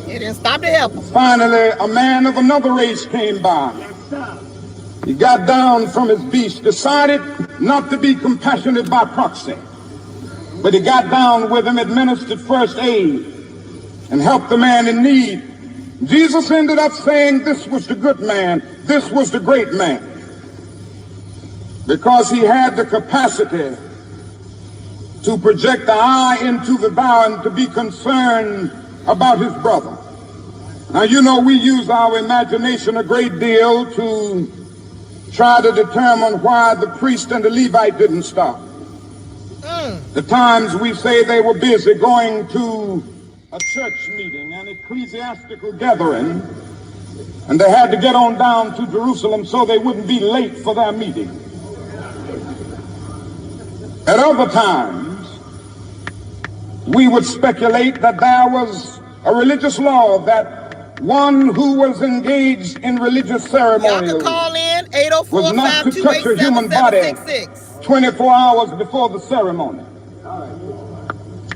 They didn't stop to help him. Finally, a man of another race came by. He got down from his beast, decided not to be compassionate by proxy, but he got down with him, administered first aid, and helped the man in need. Jesus ended up saying this was the good man, this was the great man, because he had the capacity to project the eye into the thou and to be concerned about his brother. Now, you know, we use our imagination a great deal to try to determine why the priest and the Levite didn't stop. The times we say they were busy going to a church meeting, an ecclesiastical gathering, and they had to get on down to Jerusalem so they wouldn't be late for their meeting. At other times, we would speculate that there was a religious law that one who was engaged in religious ceremonials was not to touch a human body 24 hours before the ceremony.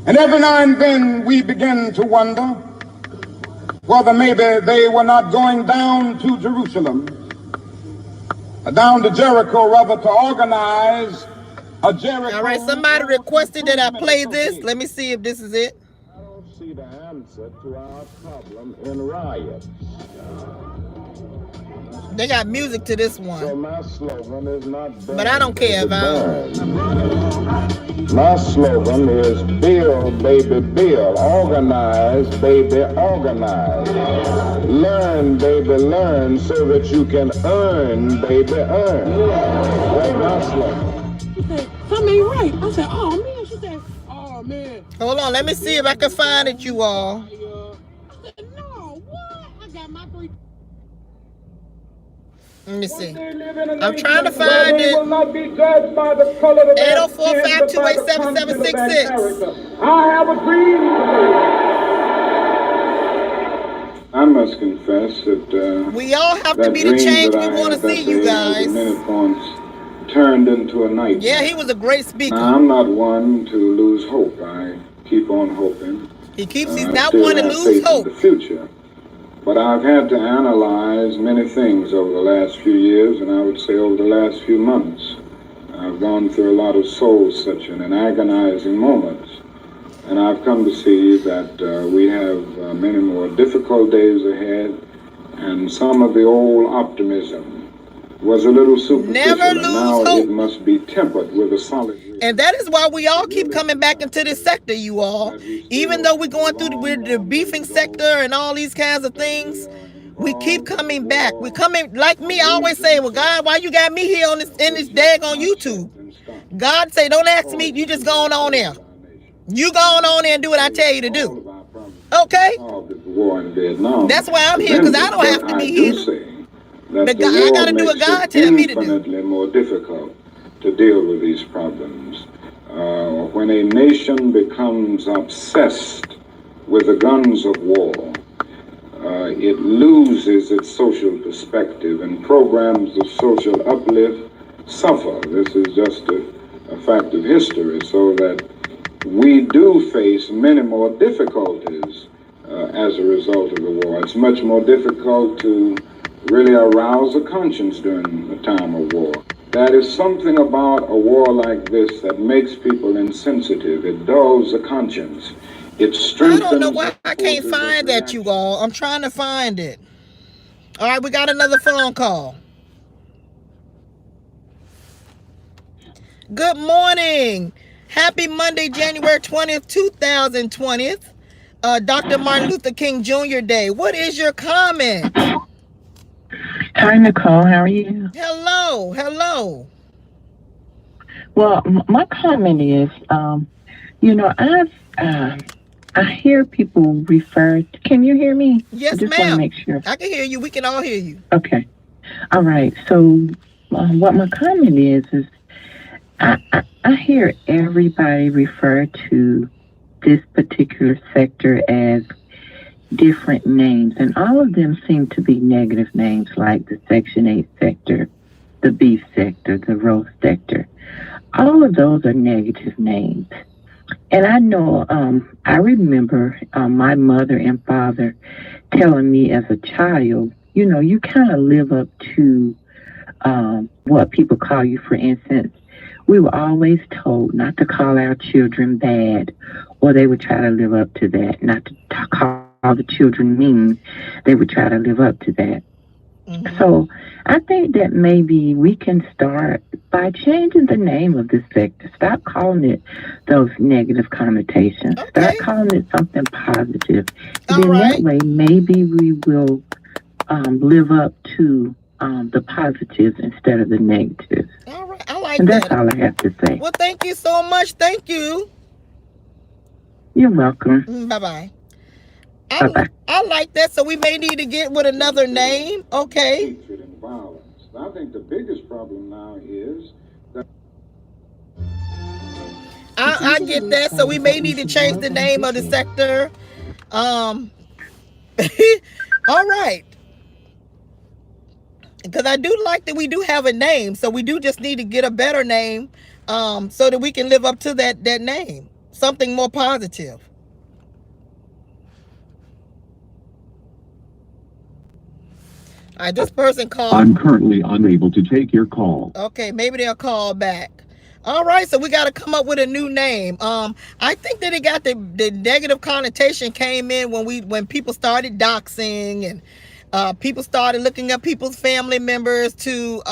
And every now and then we begin to wonder whether maybe they were not going down to Jerusalem, down to Jericho, rather, to organize a Jericho. All right, somebody requested that I play this. Let me see if this is it. I don't see the answer to our problem in riots. They got music to this one. So my slogan is not burn, but I don't care about. My slogan is build, baby, build. Organize, baby, organize. Learn, baby, learn, so that you can earn, baby, earn. That's my slogan. She said, something ain't right. I said, oh man. She said, oh man. Hold on, let me see if I can find it, you all. I said, no, what? I got my 3. Let me see. I'm trying to find it. 804-528-7766. I have a dream. I must confess that we all have to be the change we want to see, you guys. Turned into a nightmare. Yeah, he was a great speaker. Now, I'm not one to lose hope. I keep on hoping. He's not one to lose hope. In the future. But I've had to analyze many things over the last few years, and I would say over the last few months. I've gone through a lot of soul-searching and agonizing moments, and I've come to see that we have many more difficult days ahead, and some of the old optimism was a little superficial, Never lose and now hope. it must be tempered with a solid reason. And that is why we all keep coming back into this sector, you all. Even though we're going through the beefing sector and all these kinds of things, we keep coming back. We coming, like me, I always say, well, God, why you got me here on this in this daggone YouTube? God say, don't ask me, you just going on there. You going on there and do what I tell you to do. Okay? That's why I'm here, because I don't have to be here. But God, I got to do what God tells me to do. Infinitely more difficult to deal with these problems. When a nation becomes obsessed with the guns of war, it loses its social perspective, and programs of social uplift suffer. This is just a fact of history, so that we do face many more difficulties as a result of the war. It's much more difficult to really arouse a conscience during the time of war. That is something about a war like this that makes people insensitive. It dulls the conscience. It strengthens. I don't know why I can't find that, you all. I'm trying to find it. All right, we got another phone call. Good morning. Happy Monday, January 20th, 2020. Dr. Martin Luther King Jr. Day. What is your comment? Hi, Nicole. How are you? Hello. Hello. Well, my comment is, I hear people refer to, can you hear me? Yes, I just ma'am. want to make sure. I can hear you. We can all hear you. Okay. All right. So what my comment is I hear everybody refer to this particular sector as different names, and all of them seem to be negative names, like the Section 8 sector, the beef sector, the roast sector. All of those are negative names. And I know, I remember my mother and father telling me as a child, you kind of live up to what people call you. For instance, we were always told not to call our children bad, or they would try to live up to that. Not to call the children mean, they would try to live up to that. Mm-hmm. So I think that maybe we can start by changing the name of this sector. Stop calling it those negative connotations. Okay. Start calling it something positive. Then right. That way, maybe we will live up to the positives instead of the negatives. All right, I like and that. That's all I have to say. Well, thank you so much. Thank you. You're welcome. Bye-bye. I like that, so we may need to get with another name. Okay. Hatred and violence. I think the biggest problem now is that I get that, so we may need to change the name of the sector. All right. Because I do like that we do have a name, so we do just need to get a better name, so that we can live up to that name. Something more positive. All right, this person called. I'm currently unable to take your call. Okay, maybe they'll call back. All right, so we got to come up with a new name. I think that it got the negative connotation came in when people started doxing, and people started looking up people's family members to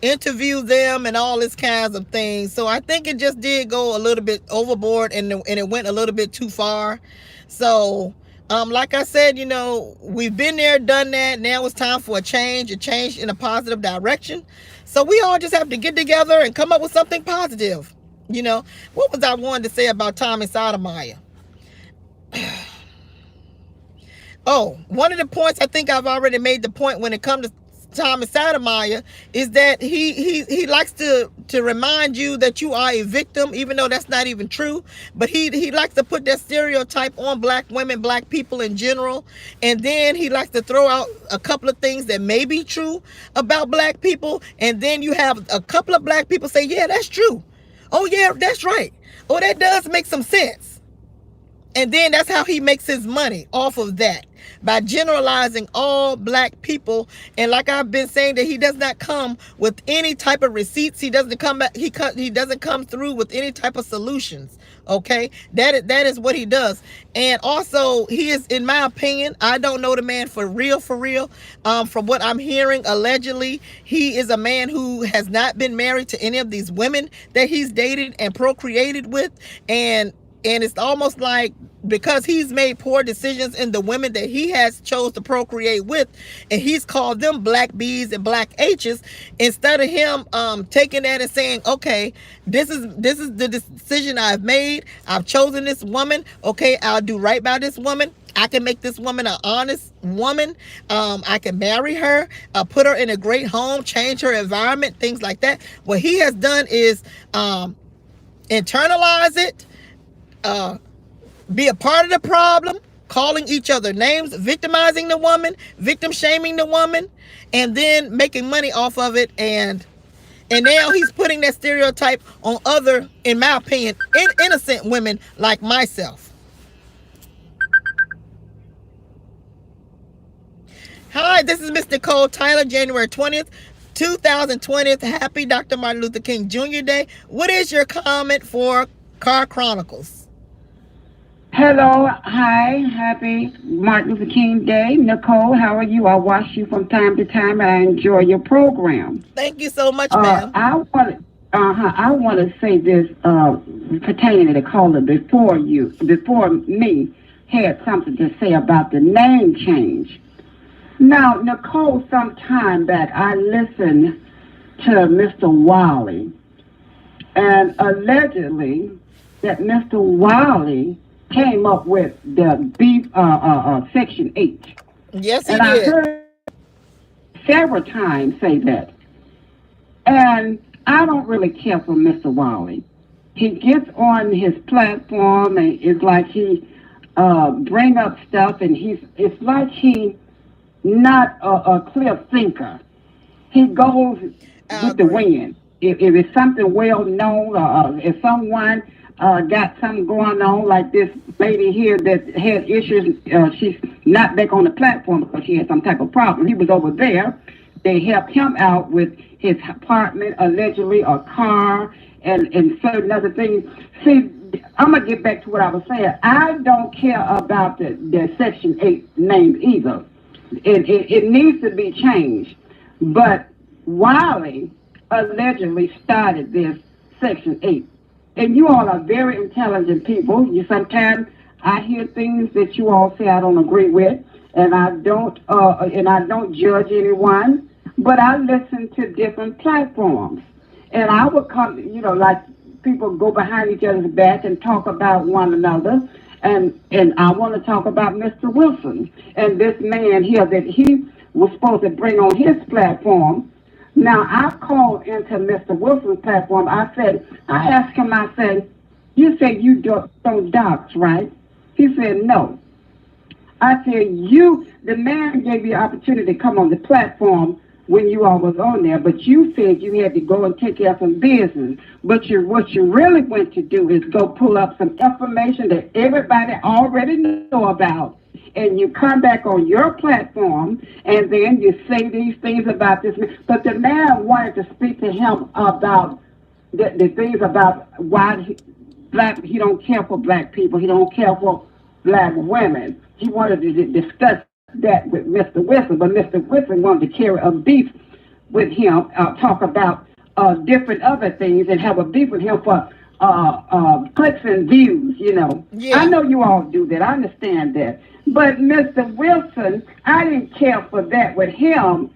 interview them and all this kinds of things. So I think it just did go a little bit overboard, and it went a little bit too far. So like I said, we've been there, done that. Now it's time for a change in a positive direction. So we all just have to get together and come up with something positive. What was I wanting to say about Tommy Sotomayor? Oh, one of the points, I think I've already made the point when it comes to Tommy Sotomayor, is that he likes to remind you that you are a victim, even though that's not even true. But he likes to put that stereotype on black women, black people in general. And then he likes to throw out a couple of things that may be true about black people. And then you have a couple of black people say, yeah, that's true. Oh, yeah, that's right. Oh, that does make some sense. And then that's how he makes his money, off of that, by generalizing all black people. And like I've been saying, that he does not come with any type of receipts. He doesn't come back. He doesn't come through with any type of solutions. Okay, that is what he does. And also, he is, in my opinion, I don't know the man for real. From what I'm hearing, allegedly, he is a man who has not been married to any of these women that he's dated and procreated with. And it's almost like, because he's made poor decisions in the women that he has chose to procreate with, and he's called them black B's and black H's, instead of him taking that and saying, okay, this is the decision I've made. I've chosen this woman. Okay, I'll do right by this woman. I can make this woman an honest woman. I can marry her, put her in a great home, change her environment, things like that. What he has done is internalize it, be a part of the problem, calling each other names, victimizing the woman, victim shaming the woman, and then making money off of it. And now he's putting that stereotype on other, in my opinion, innocent women like myself. Hi, this is Miss Nicole Tyler, January 20th, 2020. Happy Dr. Martin Luther King Jr. Day. What is your comment for Car Chronicles? Hello, hi, happy Martin Luther King Day. Nicole, how are you? I watch you from time to time. I enjoy your program. Thank you so much, ma'am. I want to say this pertaining to the caller before me had something to say about the name change. Now, Nicole, some time back, I listened to Mr. Wiley, and allegedly that Mr. Wiley came up with the Section 8. Yes, he did. I heard several times say that. And I don't really care for Mr. Wiley. He gets on his platform and it's like he bring up stuff, and it's like he not a clear thinker. He goes with the wind. If it's something well known, if someone got something going on, like this lady here that had issues, she's not back on the platform because she had some type of problem. He was over there. They helped him out with his apartment, allegedly a car, and certain other things. See, I'm going to get back to what I was saying. I don't care about the Section 8 name either. It needs to be changed. But Wiley allegedly started this Section 8. And you all are very intelligent people. Sometimes I hear things that you all say I don't agree with, and I don't judge anyone, but I listen to different platforms. And I would come, like people go behind each other's back and talk about one another. And I want to talk about Mr. Wilson and this man here that he was supposed to bring on his platform. Now, I called into Mr. Wilson's platform. I asked him, you said you don't dox, right? He said, no. I said, the man gave you the opportunity to come on the platform when you all was on there, but you said you had to go and take care of some business. But what you really went to do is go pull up some information that everybody already know about, and you come back on your platform, and then you say these things about this man. But the man wanted to speak to him about the things about why he don't care for black people. He don't care for black women. He wanted to discuss that with Mr. Wilson, but Mr. Wilson wanted to carry a beef with him, talk about different other things, and have a beef with him for clicks and views, Yeah. I know you all do that. I understand that. But Mr. Wilson, I didn't care for that with him.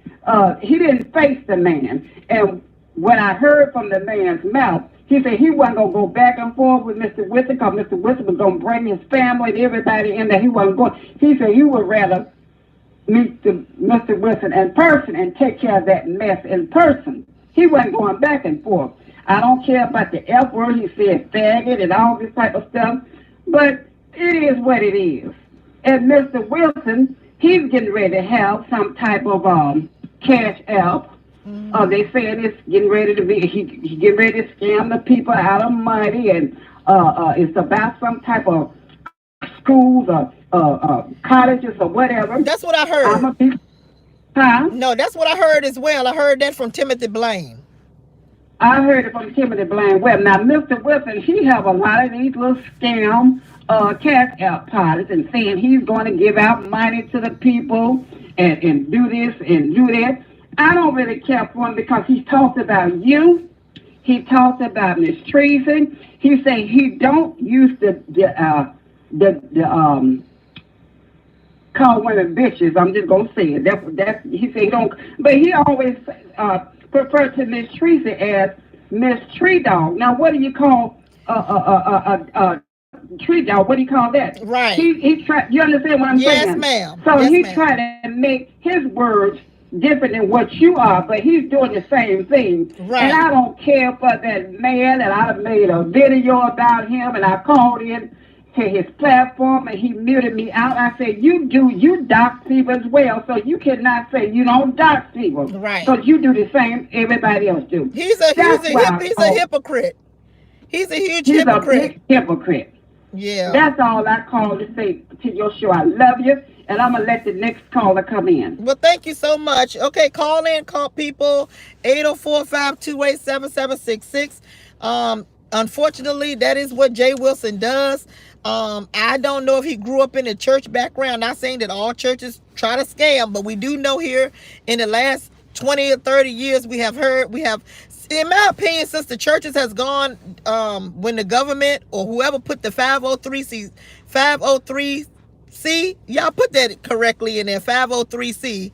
He didn't face the man. And when I heard from the man's mouth, he said he wasn't going to go back and forth with Mr. Wilson because Mr. Wilson was going to bring his family and everybody in there. He wasn't going. He said he would rather meet Mr. Wilson in person and take care of that mess in person. He wasn't going back and forth. I don't care about the F word. He said faggot and all this type of stuff. But it is what it is. And Mr. Wilson, he's getting ready to have some type of cash app. They saying it's getting ready to be, he getting ready to scam the people out of money, and it's about some type of schools or colleges or whatever. That's what I I'm heard. a big, huh? No, that's what I heard as well. I heard that from Timothy Blaine. I heard it from Timothy Blaine. Well, now Mr. Wilson, he have a lot of these little scam cash out parties and saying he's going to give out money to the people and do this and do that. I don't really care for him because he talks about you. He talks about mistreating. He say he don't use the call women bitches. I'm just gonna say it. That's he say he don't, but he always refer to Miss Teresa as Miss Tree Dog. Now, what do you call tree dog? What do you call that? Right. He try. You understand what I'm saying? Yes, ma'am. So yes, he ma'am. try to make his words different than what you are, but he's doing the same thing. Right. And I don't care for that man, and I made a video about him, and I called in to his platform, and he muted me out. I said, you dox people as well, so you cannot say you don't dox people. Right. Because you do the same everybody else do. He's a hypocrite. He's a huge hypocrite. He's a big hypocrite. Yeah. That's all I call to say to your show. I love you, and I'm going to let the next caller come in. Well, thank you so much. Okay, call people, 804-528-7766. Unfortunately, that is what Jay Wilson does. I don't know if he grew up in a church background. Not saying that all churches try to scam, but we do know here in the last 20 or 30 years, we have, in my opinion, since the churches has gone, when the government or whoever put the 503C, y'all put that correctly in there, 503C,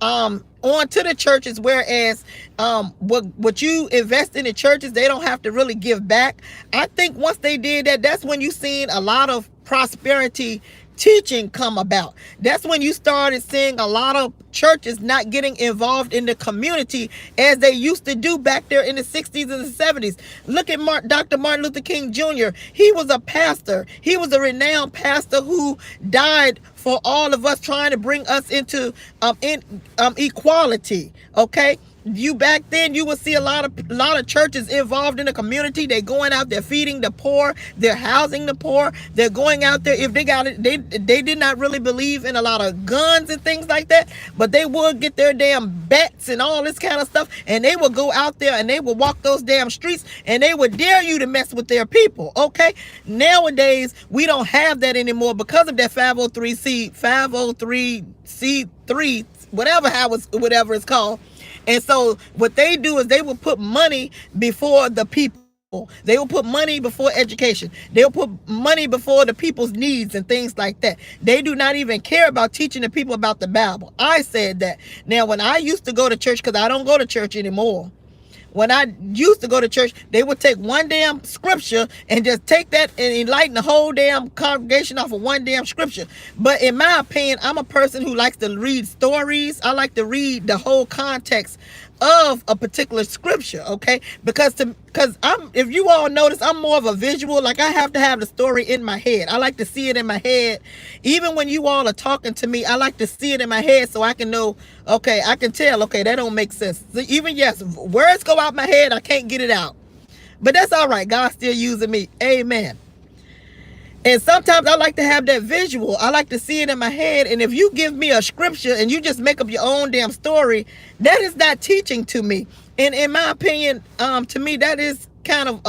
onto the churches, whereas what you invest in the churches, they don't have to really give back. I think once they did that, that's when you seen a lot of prosperity teaching come about. That's when you started seeing a lot of churches not getting involved in the community as they used to do back there in the 60s and the 70s. Look at Dr. Martin Luther King Jr. He was a pastor. He was a renowned pastor who died for all of us, trying to bring us into equality. Okay. You back then, you would see a lot of churches involved in the community. They're going out, they're feeding the poor, they're housing the poor, they're going out there. If they got it, they did not really believe in a lot of guns and things like that, but they would get their damn bats and all this kind of stuff, and they would go out there and they would walk those damn streets, and they would dare you to mess with their people. Okay, nowadays we don't have that anymore because of that 503C3, whatever it's called. And so what they do is they will put money before the people. They will put money before education. They'll put money before the people's needs and things like that. They do not even care about teaching the people about the Bible. I said that. Now, when I used to go to church, because I don't go to church anymore, when I used to go to church, they would take one damn scripture and just take that and enlighten the whole damn congregation off of one damn scripture. But in my opinion, I'm a person who likes to read stories. I like to read the whole context of a particular scripture, okay? Because if you all notice, I'm more of a visual. Like, I have to have the story in my head. I like to see it in my head. Even when you all are talking to me, I like to see it in my head so I can know, okay, I can tell, okay, that don't make sense. So even, yes, words go out my head, I can't get it out. But that's all right. God's still using me. Amen. And sometimes I like to have that visual. I like to see it in my head. And if you give me a scripture and you just make up your own damn story, that is not teaching to me. And in my opinion, to me, that is kind of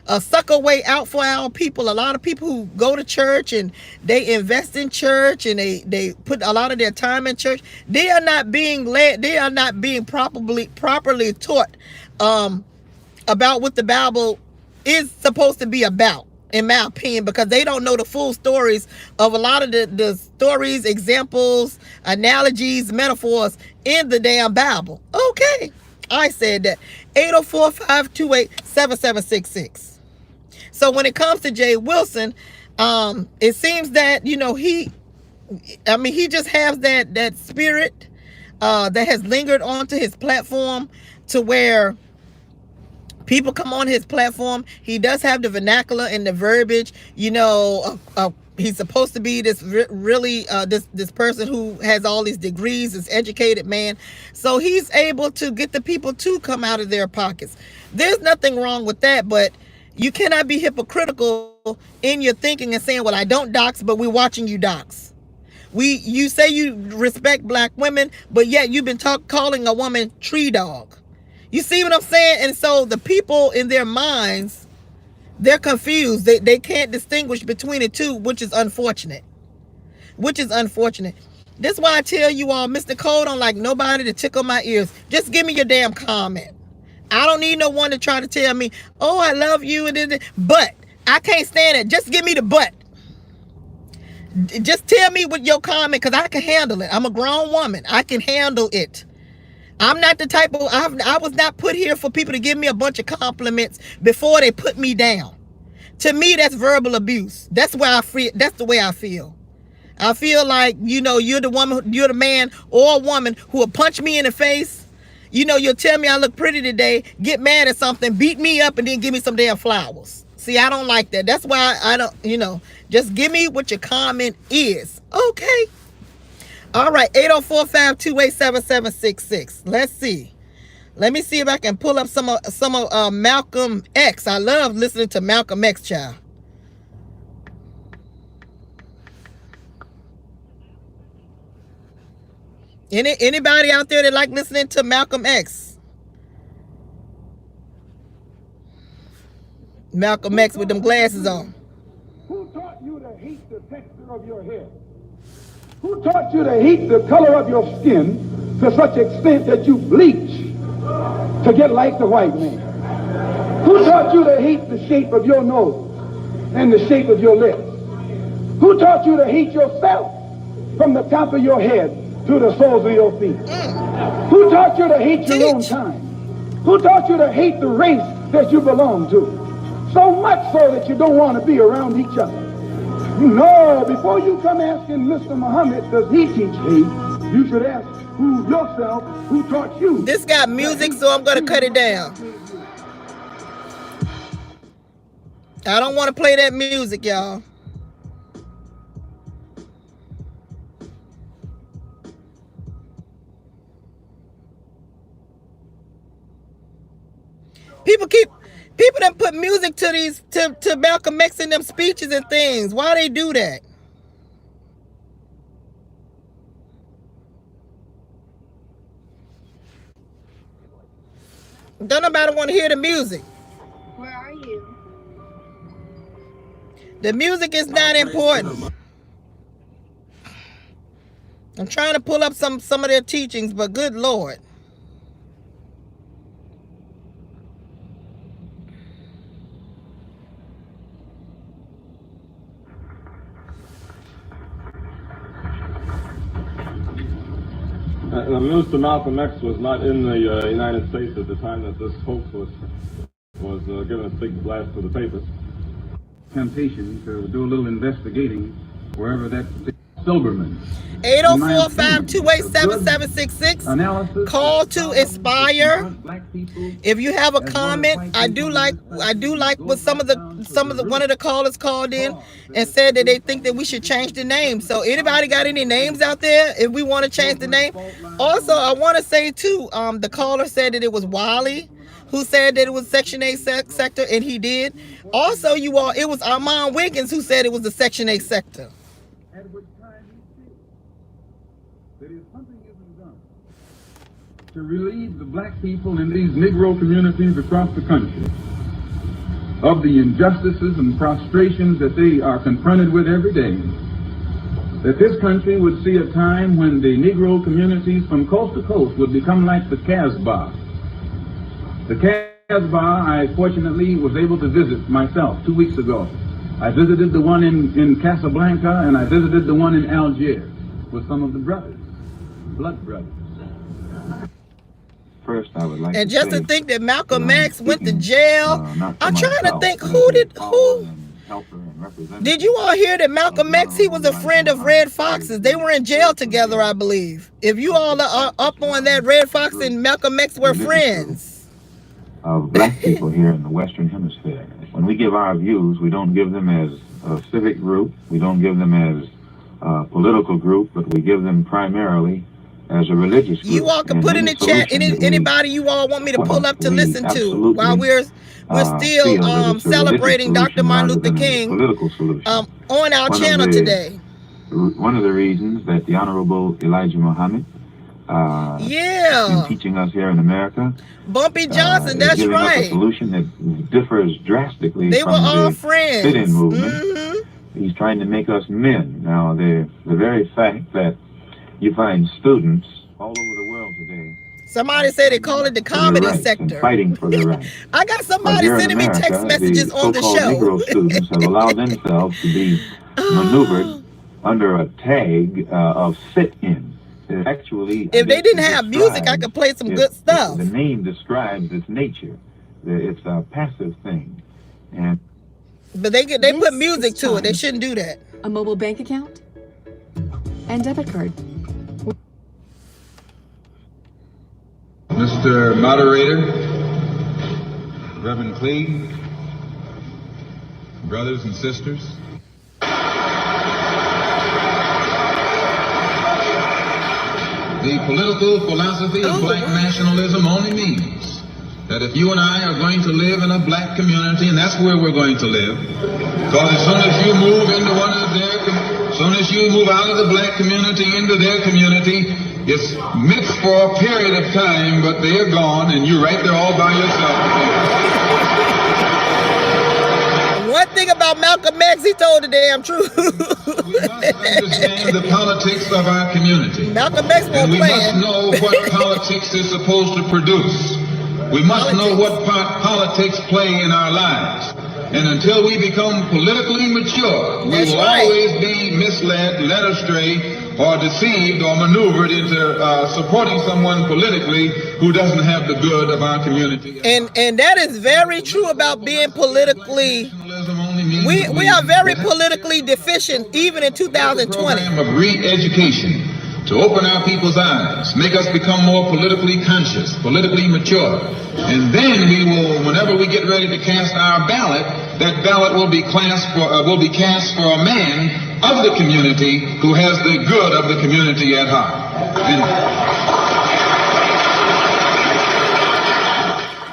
a sucker way out for our people. A lot of people who go to church and they invest in church and they put a lot of their time in church, they are not being led. They are not being properly taught about what the Bible is supposed to be about, in my opinion, because they don't know the full stories of a lot of the stories, examples, analogies, metaphors in the damn Bible. Okay, I said that. 804-528-7766. So when it comes to Jay Wilson, it seems that, he just has that spirit that has lingered onto his platform, to where people come on his platform. He does have the vernacular and the verbiage. He's supposed to be this this person who has all these degrees, this educated man. So he's able to get the people to come out of their pockets. There's nothing wrong with that, but you cannot be hypocritical in your thinking and saying, well, I don't dox, but we're watching you dox. You say you respect black women, but yet you've been calling a woman tree dog. You see what I'm saying? And so the people in their minds, they're confused. They can't distinguish between the two, which is unfortunate. This is why I tell you all, Miss Nicole don't like nobody to tickle my ears. Just give me your damn comment. I don't need no one to try to tell me, oh, I love you, but I can't stand it. Just give me the but. Just tell me with your comment, because I can handle it. I'm a grown woman. I can handle it. I'm not the type of, I was not put here for people to give me a bunch of compliments before they put me down. To me, that's verbal abuse. That's the way I feel. I feel like, you're the man or a woman who will punch me in the face. You'll tell me I look pretty today, get mad at something, beat me up, and then give me some damn flowers. See, I don't like that. That's why I don't, just give me what your comment is. Okay. All right, 804-528-7766. Let's see. Let me see if I can pull up some of Malcolm X. I love listening to Malcolm X, child. Anybody out there that like listening to Malcolm X? Malcolm X with them glasses on. Who taught you to hate the texture of your hair? Who taught you to hate the color of your skin to such extent that you bleach to get like the white man? Who taught you to hate the shape of your nose and the shape of your lips? Who taught you to hate yourself from the top of your head to the soles of your feet? Who taught you to hate your own time? Who taught you to hate the race that you belong to? So much so that you don't want to be around each other. Before you come asking Mr. Muhammad, does he teach hate? You should ask yourself who taught you. This got music, so I'm going to cut it down. I don't want to play that music, y'all. People that put music to to Malcolm X in them speeches and things. Why they do that? Don't nobody want to hear the music. Where are you? The music is not important. I'm trying to pull up some of their teachings, but good Lord. Mr. Malcolm X was not in the United States at the time that this hoax was given a big blast to the papers. Temptation to do a little investigating wherever that Silberman. 804-528-7766. Call to Inspire. If you have a comment, I do like what one of the callers called in and said that they think that we should change the name. So anybody got any names out there if we want to change the name? Also, I want to say too, the caller said that it was Wally who said that it was Section 8 sector, and he did. Also, it was Armand Wiggins who said it was the Section 8 sector. At which time he feels that if something isn't done to relieve the black people in these Negro communities across the country of the injustices and prostrations that they are confronted with every day, that this country would see a time when the Negro communities from coast to coast would become like the Casbah. The Casbah, I fortunately was able to visit myself 2 weeks ago. I visited the one in Casablanca, and I visited the one in Algiers with some of the brothers, blood brothers. First, I would like and to just say, to think that Malcolm X went to jail. I'm trying to think who did you all hear that Malcolm X, he was a friend of Red Fox's. They were in jail together, I believe. If you all are up on that, Red Fox and Malcolm X were friends. Of black people here in the Western Hemisphere. When we give our views, we don't give them as a civic group, we don't give them as a political group, but we give them primarily as a religious group. You all can put in the chat anybody you all want me to pull up to listen to while we're still celebrating Dr. Martin Luther King on our channel today. One of the reasons that the Honorable Elijah Muhammad has been teaching us here in America, Bumpy Johnson, that's giving right, us a solution that differs drastically they from were all the friends. sit-in movement. He's trying to make us men. Now, the very fact that you find students all over the world today. Somebody said they call it the comedy sector. Fighting for their rights. I got somebody sending me text messages on the show. Negro students have allowed themselves to be maneuvered under a tag of sit-in. Actually, if they didn't have music, I could play some good stuff. The name describes its nature. It's a passive thing, but they put music to it. They shouldn't do that. A mobile bank account and debit card. Mr. Moderator, Reverend Cleave, brothers and sisters. The political philosophy of black nationalism only means that if you and I are going to live in a black community, and that's where we're going to live, because as soon as you move into one of their, as soon as you move out of the black community into their community, it's mixed for a period of time, but they're gone, and you're right there all by yourself. One thing about Malcolm X, he told the damn truth. We must understand the politics of our community. Malcolm X and we must know what politics is supposed to produce. We must know what part politics play in our lives. And until we become politically mature, we will always be misled, led astray, or deceived or maneuvered into supporting someone politically who doesn't have the good of our community. And that is very true about being politically. We are very politically deficient even in 2020. Of re-education to open our people's eyes, make us become more politically conscious, politically mature. And then we will, whenever we get ready to cast our ballot, that ballot will be cast for a man of the community who has the good of the community at heart.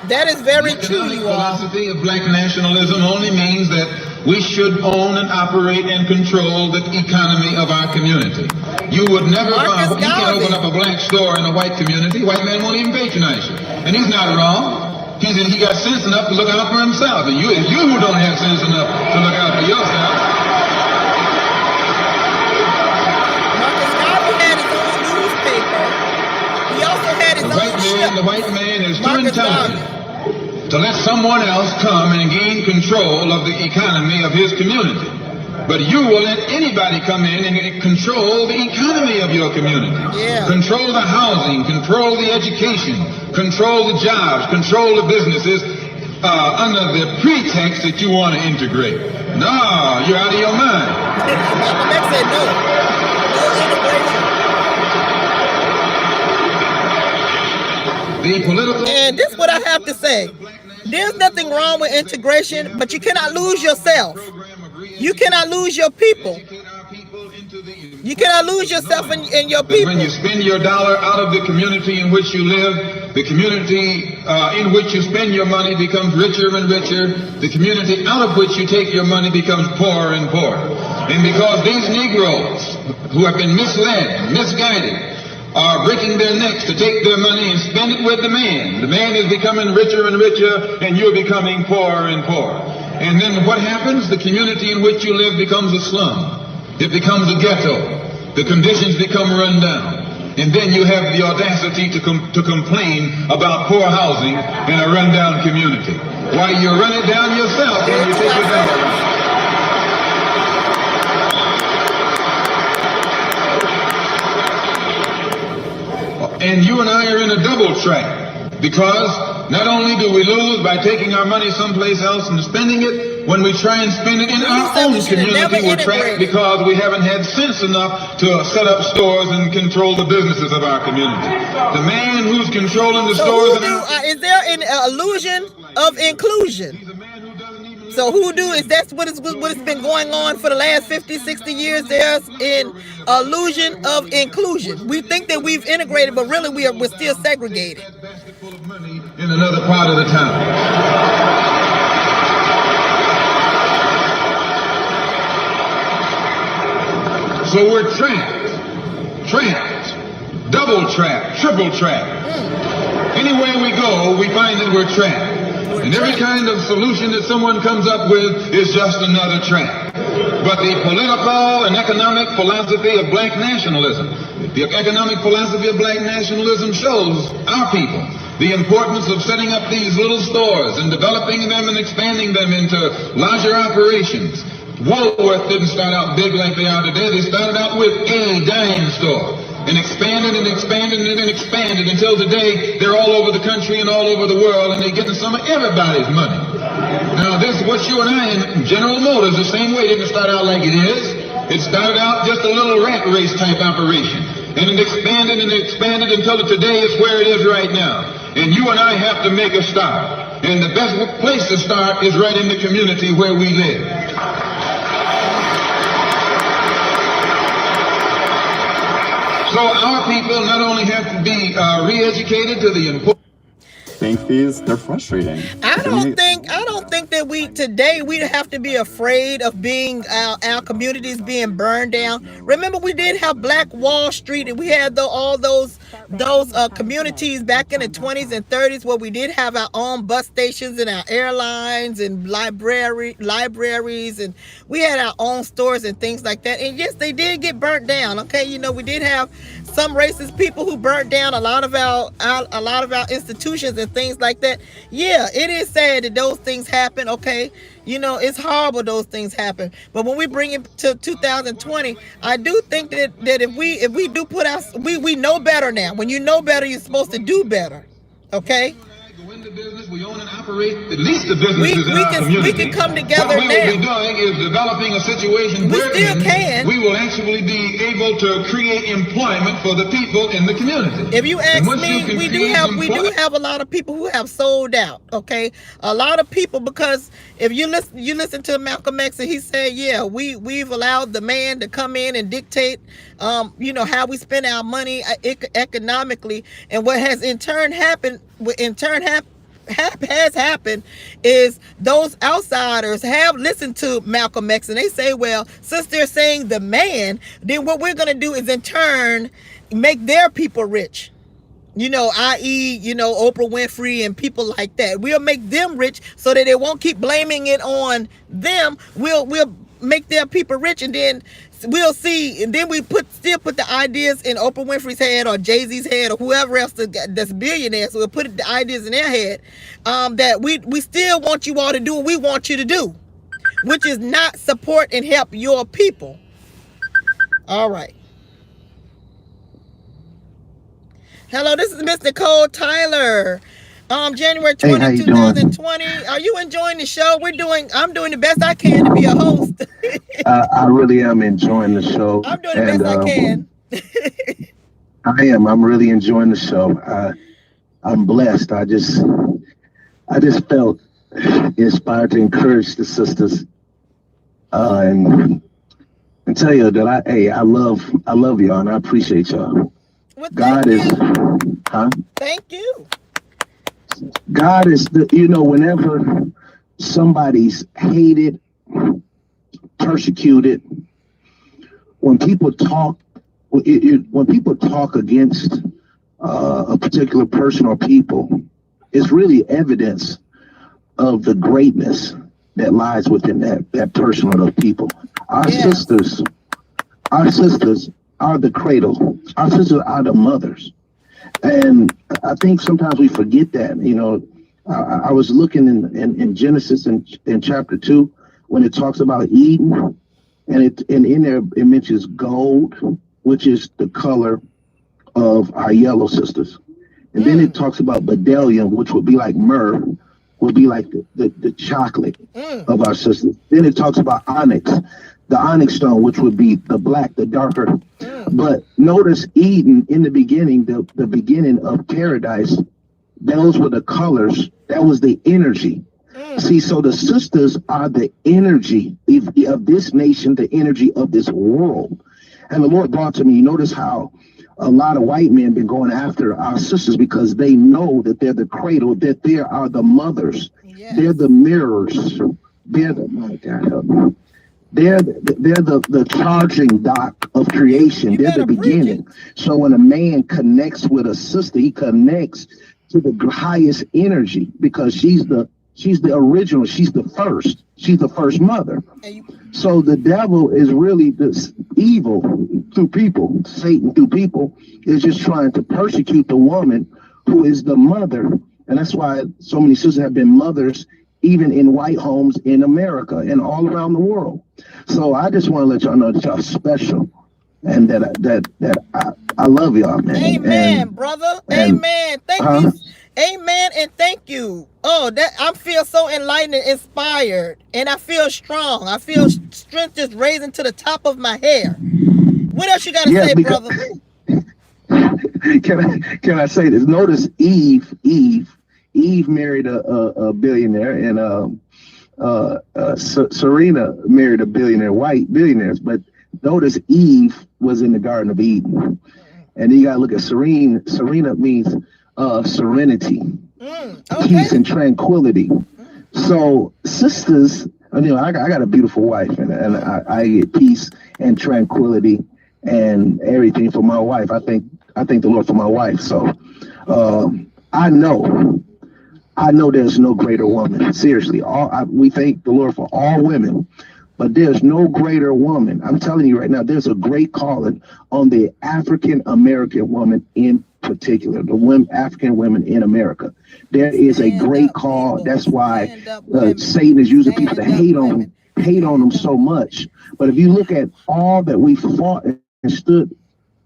That is very true, you all. The philosophy of black nationalism only means that we should own and operate and control the economy of our community. You would never find, you can open up a black store in a white community, white man won't even patronize you. And he's not wrong. He got sense enough to look out for himself. And it's you who don't have sense enough to look out for yourself. Marcus Garvey had his own newspaper. He also had his own ship. The white man is too intelligent to let someone else come and gain control of the economy of his community. But you will let anybody come in and control the economy of your community. Yeah. Control the housing, control the education, control the jobs, control the businesses under the pretext that you want to integrate. No, you're out of your mind. Malcolm said no. No integration. The political... And this is what I have to say. There's nothing wrong with integration, but you cannot lose yourself. You cannot lose your people. You cannot lose yourself and your people. When you spend your dollar out of the community in which you live, the community in which you spend your money becomes richer and richer. The community out of which you take your money becomes poorer and poorer. And because these Negroes who have been misled, misguided, are breaking their necks to take their money and spend it with the man. The man is becoming richer and richer, and you're becoming poorer and poorer. And then what happens? The community in which you live becomes a slum. It becomes a ghetto. The conditions become run down. And then you have the audacity to complain about poor housing in a rundown community. Why, you run it down yourself when you take it down. And you and I are in a double track, because not only do we lose by taking our money someplace else and spending it, when we try and spend it in our own community, we're trapped because we haven't had sense enough to set up stores and control the businesses of our community. The man who's controlling the stores... is there an illusion of inclusion? So that's what it's been going on for the last 50, 60 years. There's an illusion of inclusion. We think that we've integrated, but really we're still segregated. In another part of the town. So we're trapped, double trapped, triple trapped. Anywhere we go, we find that we're trapped. And every kind of solution that someone comes up with is just another trap. But the political and economic philosophy of black nationalism, shows our people the importance of setting up these little stores and developing them and expanding them into larger operations. Woolworth didn't start out big like they are today. They started out with a dime store and expanded and expanded and expanded until today they're all over the country and all over the world, and they're getting some of everybody's money. Now this, what you and I in General Motors, the same way, didn't start out like it is. It started out just a little rat race type operation, and it expanded and expanded until today it's where it is right now. And you and I have to make a start. And the best place to start is right in the community where we live. So our people not only have to be re-educated to the importance. Bank fees, they're frustrating. I don't think that today we have to be afraid of being our communities being burned down. Remember, we did have Black Wall Street, and we had all those communities back in the 20s and 30s where we did have our own bus stations and our airlines and libraries, and we had our own stores and things like that. And yes, they did get burnt down. Okay, we did have some racist people who burnt down a lot of our institutions and things like that. Yeah, it is sad that those things happen. Okay, it's horrible those things happen. But when we bring it to 2020, I do think that if we do put we know better now. When you know better, you're supposed to do better. Okay. We own and operate at least the businesses in our community. We can come together now. What we will be doing is developing a situation where we will actually be able to create employment for the people in the community. If you ask me, we do have a lot of people who have sold out. Okay, a lot of people, because if you listen to Malcolm X, and he said, yeah, we've allowed the man to come in and dictate, how we spend our money economically, and what has in turn happened is those outsiders have listened to Malcolm X, and they say, well, since they're saying the man, then what we're going to do is in turn make their people rich. I.e., Oprah Winfrey and people like that. We'll make them rich so that they won't keep blaming it on them. We'll make their people rich, and then we'll see, and then we still put the ideas in Oprah Winfrey's head or Jay-Z's head or whoever else that's billionaires. So we'll put the ideas in their head that we still want you all to do what we want you to do, which is not support and help your people. All right. Hello, this is Miss Nicole Tyler. January 20, 2020. Are you enjoying the show? I'm doing the best I can to be a host. I really am enjoying the show. I'm doing the best I can. I am. I'm really enjoying the show. I'm blessed. I just felt inspired to encourage the sisters and tell you that I love y'all, and I appreciate y'all. Well, God is, Thank you. God is whenever somebody's hated, persecuted, when people talk against a particular person or people, it's really evidence of the greatness that lies within that person or those people. Our sisters are the cradle. Our sisters are the mothers. And I think sometimes we forget that. I was looking in Genesis in chapter 2 when it talks about Eden, and in there it mentions gold, which is the color of our yellow sisters. And then it talks about bdellium, which would be like myrrh, would be like the chocolate of our sisters. Then it talks about onyx, the onyx stone, which would be the black, the darker. But notice Eden in the beginning, the beginning of paradise, those were the colors. That was the energy. See, so the sisters are the energy of this nation, the energy of this world. And the Lord brought to me, you notice how a lot of white men been going after our sisters because they know that they're the cradle, that they are the mothers. Yes. They're the mirrors. They're the, my God, help me. They're the charging dock of creation. They're the beginning. So when a man connects with a sister, he connects to the highest energy because she's the original. She's the first. She's the first mother. So the devil is really this evil through people. Satan through people is just trying to persecute the woman who is the mother. And that's why so many sisters have been mothers, even in white homes in America and all around the world. So I just want to let y'all know that y'all special and that I love y'all, man. Amen, brother. Amen. Thank you. Amen and thank you. Oh, that I feel so enlightened and inspired, and I feel strong. I feel strength just raising to the top of my hair. What else you got to say, brother? Can I say this? Notice Eve married a billionaire, and Serena married a billionaire, white billionaires. But notice Eve was in the Garden of Eden, and you got to look at Serena. Serena means serenity, peace, and tranquility. So sisters, I got a beautiful wife, and I get peace and tranquility and everything for my wife. I thank the Lord for my wife. So I know there's no greater woman. Seriously, we thank the Lord for all women, but there's no greater woman. I'm telling you right now, there's a great calling on the African American woman in particular, the African women in America. There is a great call. That's why Satan is using people to hate on them so much. But if you look at all that we fought and stood,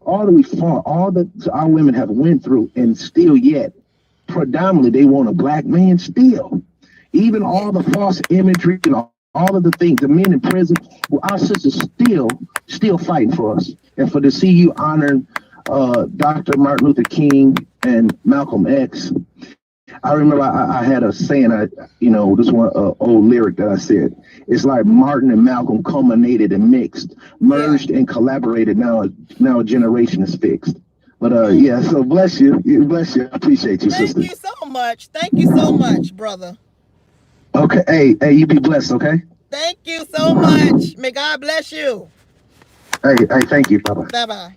all that our women have went through, and still yet, predominantly they want a black man still. Even all the false imagery and all of the things, the men in prison, well, our sisters still fighting for us. And for to see you honoring Dr. Martin Luther King and Malcolm X. I remember I had a saying, this one old lyric that I said. It's like Martin and Malcolm culminated and mixed, merged and collaborated. Now a generation is fixed. But so bless you. Bless you. I appreciate you, sister. Thank you so much. Thank you so much, brother. Okay. Hey, you be blessed, okay? Thank you so much. May God bless you. Hey, thank you. Bye-bye. Bye-bye.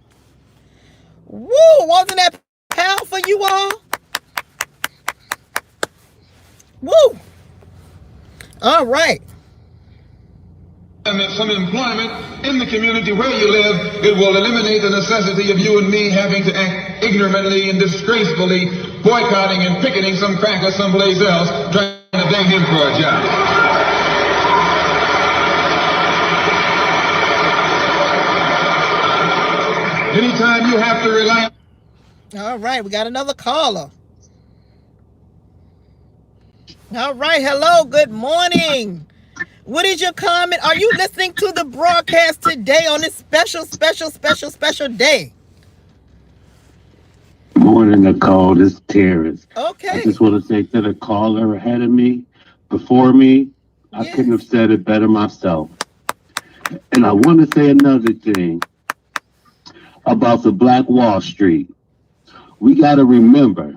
Woo! Wasn't that powerful, you all? Woo! All right. And some employment in the community where you live, it will eliminate the necessity of you and me having to act ignorantly and disgracefully, boycotting and picketing some cracker someplace else, trying to beg him for a job. Anytime you have to rely. All right, we got another caller. All right, hello, good morning. What is your comment? Are you listening to the broadcast today on this special day? Good morning, Nicole. This is Terrence. Okay. I just want to say to the caller ahead of me, before me, I couldn't have said it better myself. And I want to say another thing about the Black Wall Street. We got to remember,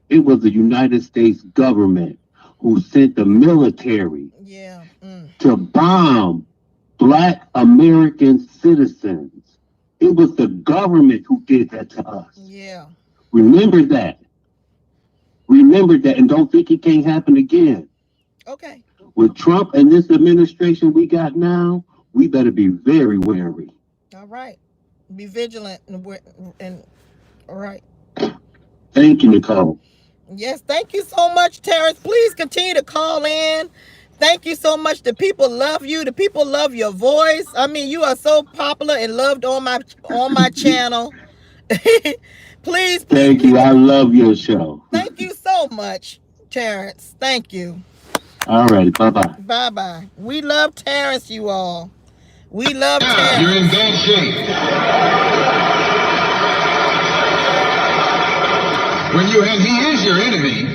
it was the United States government who sent the military to bomb Black American citizens. It was the government who did that to us. Yeah. Remember that. And don't think it can't happen again. Okay. With Trump and this administration we got now, we better be very wary. All right. Be vigilant and all right. Thank you, Nicole. Yes, thank you so much, Terrence. Please continue to call in. Thank you so much. The people love you. The people love your voice. I mean, you are so popular and loved on my channel. Please. Thank you. I love your show. Thank you so much, Terrence. Thank you. All right. Bye-bye. Bye-bye. We love Terrence, you all. We love Terrence. You're in bad shape. And he is your enemy.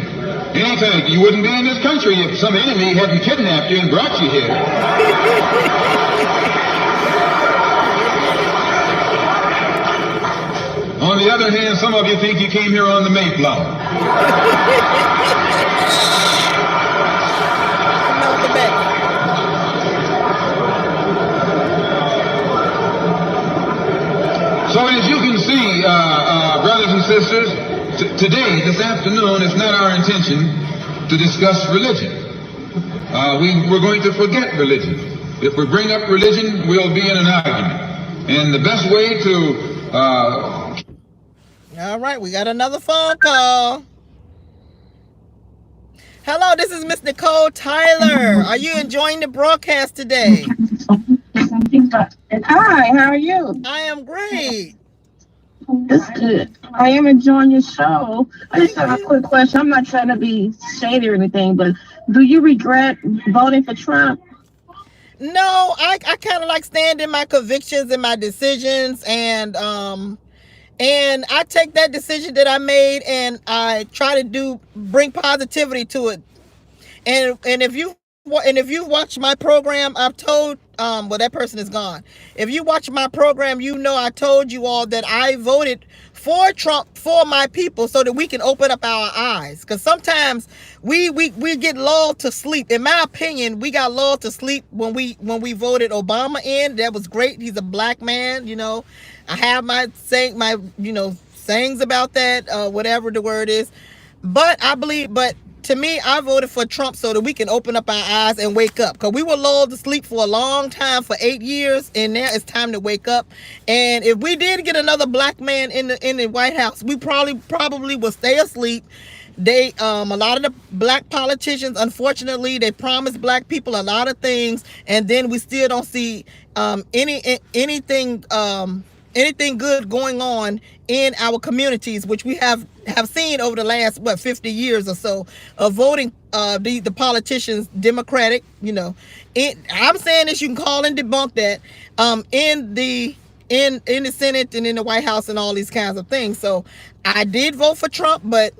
And I'll tell you, you wouldn't be in this country if some enemy hadn't kidnapped you and brought you here. On the other hand, some of you think you came here on the Mayflower. So as you can see, brothers and sisters, today, this afternoon, it's not our intention to discuss religion. We're going to forget religion. If we bring up religion, we'll be in an argument. And the best way to... All right, we got another phone call. Hello, this is Miss Nicole Tyler. Are you enjoying the broadcast today? Hi, how are you? I am great. That's good. I am enjoying your show. I just have a quick question. I'm not trying to be shady or anything, but do you regret voting for Trump? No, I kind of like stand in my convictions and my decisions, and I take that decision that I made and I try to bring positivity to it. And if you watch my program, I've told well, that person is gone. If you watch my program, you know I told you all that I voted for Trump for my people so that we can open up our eyes. Because sometimes we get lulled to sleep. In my opinion, we got lulled to sleep when we voted Obama in. That was great. He's a black man, you know. I have my sayings about that, whatever the word is. But to me, I voted for Trump so that we can open up our eyes and wake up. Because we were lulled to sleep for a long time, for 8 years, and now it's time to wake up. And if we did get another black man in the White House, we probably will stay asleep. A lot of the black politicians, unfortunately, they promise black people a lot of things, and then we still don't see anything good going on in our communities, which we have seen over the last 50 years or so of voting the politicians Democratic. You know, I'm saying this, you can call and debunk that, in the Senate and in the White House and all these kinds of things. So I did vote for Trump, but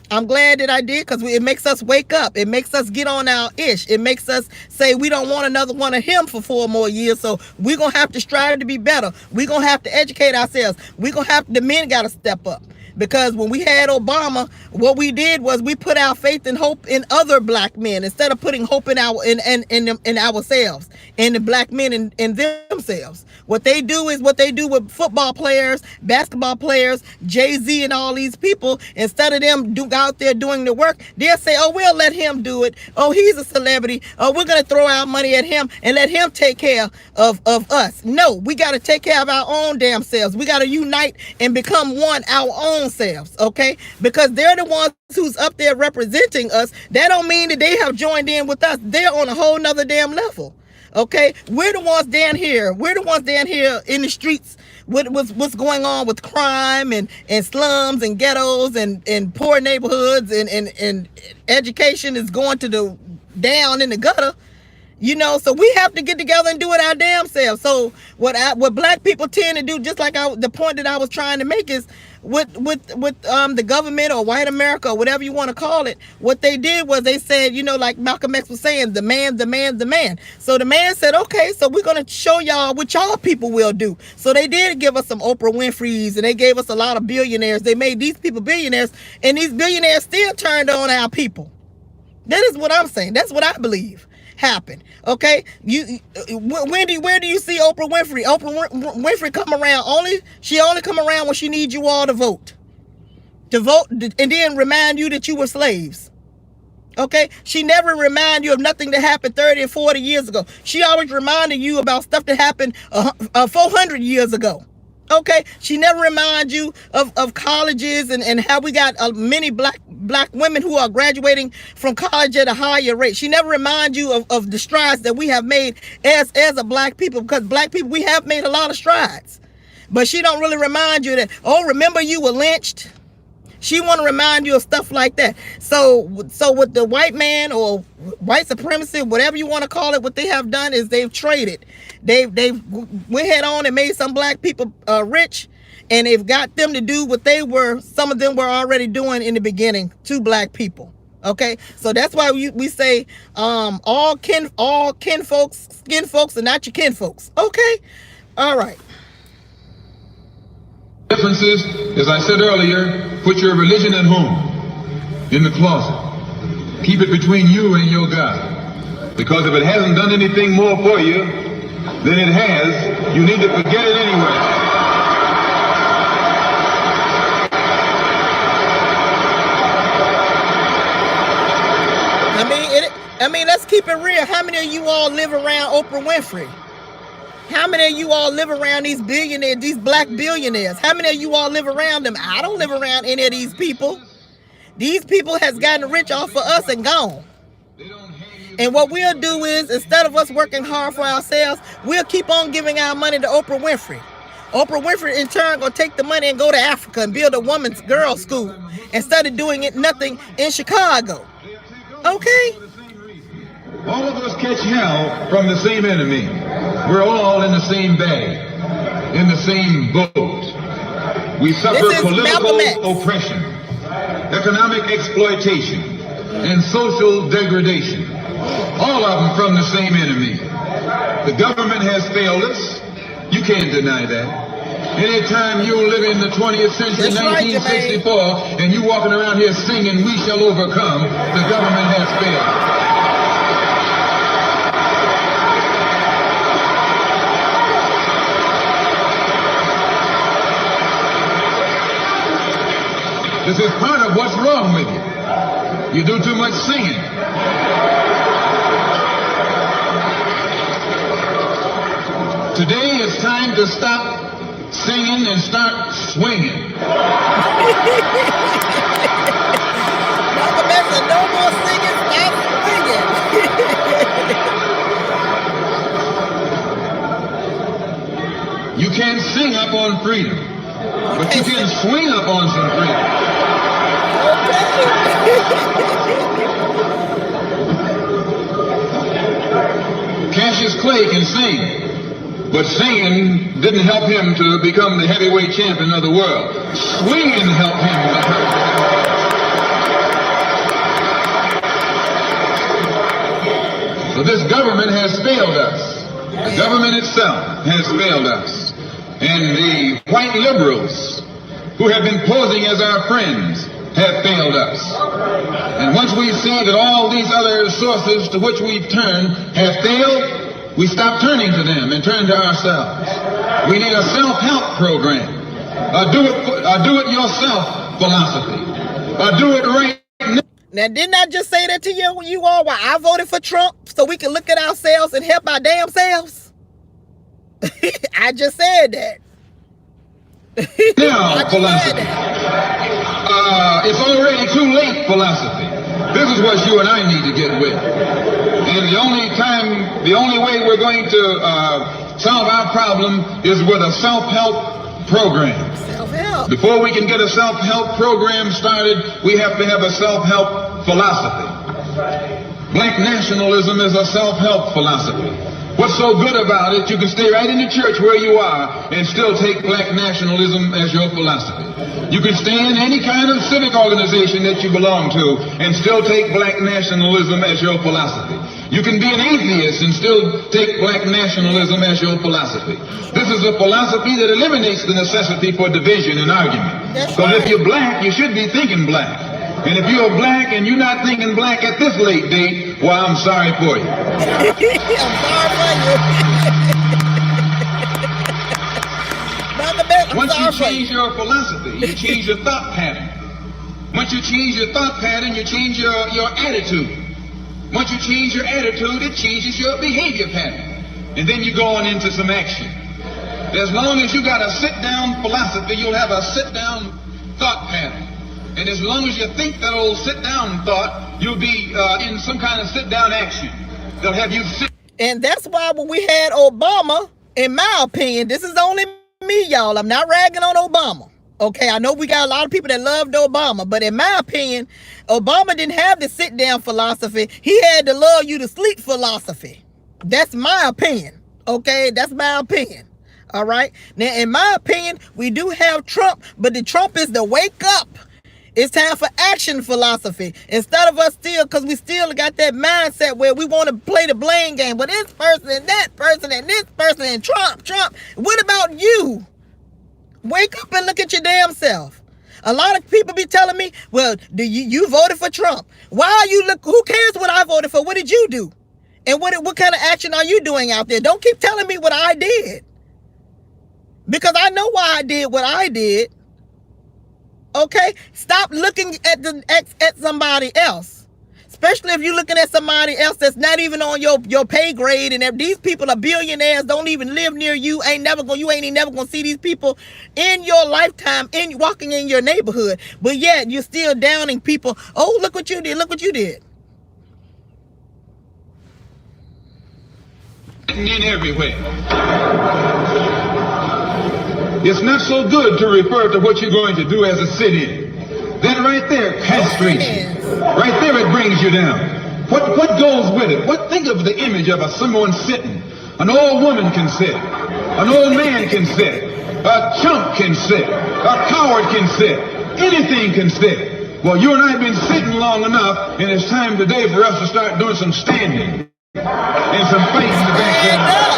I'm glad that I did, because it makes us wake up. It makes us get on our ish. It makes us say we don't want another one of him for 4 more years. So we're going to have to strive to be better. We're going to have to educate ourselves. The men got to step up. Because when we had Obama, what we did was we put our faith and hope in other black men instead of putting hope in ourselves, and the black men in themselves. What they do is what they do with football players, basketball players, Jay-Z and all these people. Instead of them out there doing the work, they'll say, oh, we'll let him do it. Oh, he's a celebrity. Oh, we're going to throw our money at him and let him take care of us. No, we got to take care of our own damn selves. We got to unite and become one, our own selves, okay? Because they're the ones who's up there representing us. That don't mean that they have joined in with us. They're on a whole nother damn level. Okay, we're the ones down here. We're the ones down here in the streets with what's going on with crime and slums and ghettos and poor neighborhoods and education is going to the down in the gutter. You know, so we have to get together and do it our damn selves. So what black people tend to do, just like the point that I was trying to make, is with the government or white America or whatever you want to call it, what they did was they said, you know, like Malcolm X was saying, the man. So the man said, okay, so we're going to show y'all what y'all people will do. So they did give us some Oprah Winfrey's, and they gave us a lot of billionaires. They made these people billionaires, and these billionaires still turned on our people. That is what I'm saying. That's what I believe happened. Okay, where do you see Oprah Winfrey? Oprah Winfrey come around she only come around when she needs you all to vote, and then remind you that you were slaves. Okay, she never remind you of nothing that happened 30 and 40 years ago. She always reminded you about stuff that happened 400 years ago. Okay, she never reminds you of colleges and how we got many black women who are graduating from college at a higher rate. She never reminds you of the strides that we have made as a black people, because black people, we have made a lot of strides. But she don't really remind you that, oh, remember you were lynched? She want to remind you of stuff like that. So with the white man or white supremacy, whatever you want to call it, what they have done is they've traded. They've went head on and made some black people rich, and they've got them to do what some of them were already doing in the beginning to black people. Okay, so that's why we say all kin folks, skin folks, and not your kin folks. Okay, all right. Differences, as I said earlier, put your religion at home, in the closet. Keep it between you and your God. Because if it hasn't done anything more for you than it has, you need to forget it anyway. I mean, let's keep it real. How many of you all live around Oprah Winfrey? How many of you all live around these billionaires, these black billionaires? How many of you all live around them? I don't live around any of these people. These people has gotten rich off of us and gone. And what we'll do is, instead of us working hard for ourselves, we'll keep on giving our money to Oprah Winfrey. Oprah Winfrey, in turn, gonna take the money and go to Africa and build a woman's girls' school instead of doing it nothing in Chicago. Okay? All of us catch hell from the same enemy. We're all in the same bag, in the same boat. We suffer political oppression, economic exploitation, and social degradation. All of them from the same enemy. The government has failed us. You can't deny that. Anytime you live in the 20th century, 1964, and you walking around here singing, "We shall overcome," the government has failed. This is part of what's wrong with you. You do too much singing. Today it's time to stop singing and start swinging. No more singing, stop swinging. You can't sing up on freedom, but you can swing up on some freedom. Cassius Clay can sing, but singing didn't help him to become the heavyweight champion of the world. Swinging helped him become. So this government has failed us. The government itself has failed us. And the white liberals who have been posing as our friends have failed us. And once we see that all these other sources to which we've turned have failed, we stop turning to them and turn to ourselves. We need a self-help program, a do-it-yourself philosophy, a do-it-right. Now, didn't I just say that to you all while I voted for Trump so we can look at ourselves and help our damn selves? I just said that. Now, philosophy. It's already too late, philosophy. This is what you and I need to get with. And the only way we're going to solve our problem is with a self-help program. Self-help. Before we can get a self-help program started, we have to have a self-help philosophy. Black nationalism is a self-help philosophy. What's so good about it, you can stay right in the church where you are and still take black nationalism as your philosophy. You can stay in any kind of civic organization that you belong to and still take black nationalism as your philosophy. You can be an atheist and still take black nationalism as your philosophy. This is a philosophy that eliminates the necessity for division and argument. Because if you're black, you should be thinking black. And if you're black and you're not thinking black at this late date, well, I'm sorry for you. I'm sorry for you. Once you change your philosophy, you change your thought pattern. Once you change your thought pattern, you change your attitude. Once you change your attitude, it changes your behavior pattern. And then you go on into some action. As long as you got a sit-down philosophy, you'll have a sit-down thought pattern. And as long as you think that old sit-down thought, you'll be in some kind of sit-down action. They'll have you sit. And that's why when we had Obama, in my opinion, this is only me, y'all. I'm not ragging on Obama. Okay, I know we got a lot of people that loved Obama, but in my opinion, Obama didn't have the sit-down philosophy. He had the love you to sleep philosophy. That's my opinion. Okay, that's my opinion. All right. Now, in my opinion, we do have Trump, but the Trump is the wake up. It's time for action philosophy. Instead of us still, because we still got that mindset where we want to play the blame game. But this person and that person and this person and Trump. What about you? Wake up and look at your damn self. A lot of people be telling me, well, you voted for Trump. Why are you who cares what I voted for? What did you do? And what kind of action are you doing out there? Don't keep telling me what I did. Because I know why I did what I did. Okay? Stop looking at somebody else. Especially if you're looking at somebody else that's not even on your pay grade, and if these people are billionaires, don't even live near you, you ain't never gonna see these people in your lifetime walking in your neighborhood. But yet you're still downing people. Oh, look what you did, look what you did. In everywhere. It's not so good to refer to what you're going to do as a sit-in. That right there castrates you. Right there it brings you down. What goes with it? Think of the image of someone sitting. An old woman can sit. An old man can sit. A chump can sit. A coward can sit. Anything can sit. Well, you and I have been sitting long enough, and it's time today for us to start doing some standing and some fighting in the backyard.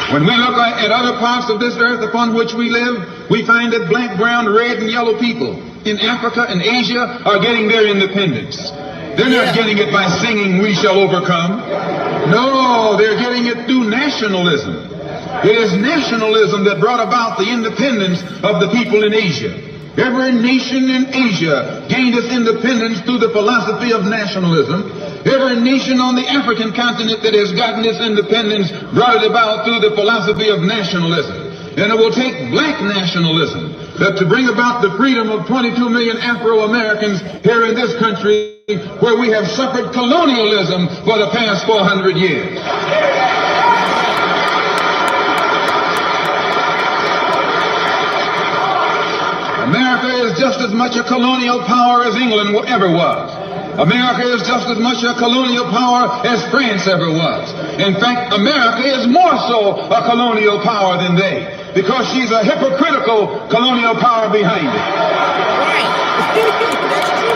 When we look at other parts of this earth upon which we live, we find that black, brown, red, and yellow people in Africa and Asia are getting their independence. They're not getting it by singing, "We shall overcome." No, they're getting it through nationalism. It is nationalism that brought about the independence of the people in Asia. Every nation in Asia gained its independence through the philosophy of nationalism. Every nation on the African continent that has gotten its independence brought it about through the philosophy of nationalism. And it will take black nationalism to bring about the freedom of 22 million Afro-Americans here in this country, where we have suffered colonialism for the past 400 years. America is just as much a colonial power as England ever was. America is just as much a colonial power as France ever was. In fact, America is more so a colonial power than they, because she's a hypocritical colonial power behind it. Right. That's true.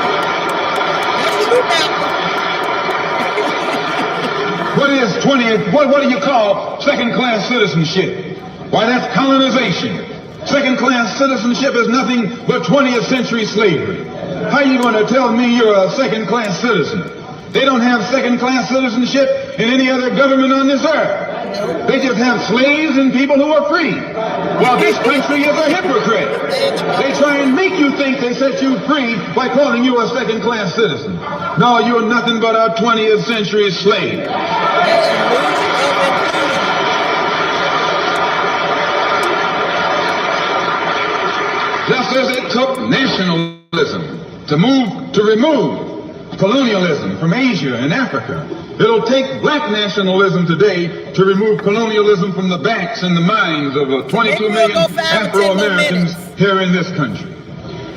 What do you call second-class citizenship? Why, that's colonization. Second-class citizenship is nothing but 20th century slavery. How are you going to tell me you're a second-class citizen? They don't have second-class citizenship in any other government on this earth. They just have slaves and people who are free. Well, this country is a hypocrite. They try and make you think they set you free by calling you a second-class citizen. No, you're nothing but a 20th century slave. Just as it took nationalism to remove colonialism from Asia and Africa, it'll take black nationalism today to remove colonialism from the backs and the minds of 22 million Afro-Americans here in this country.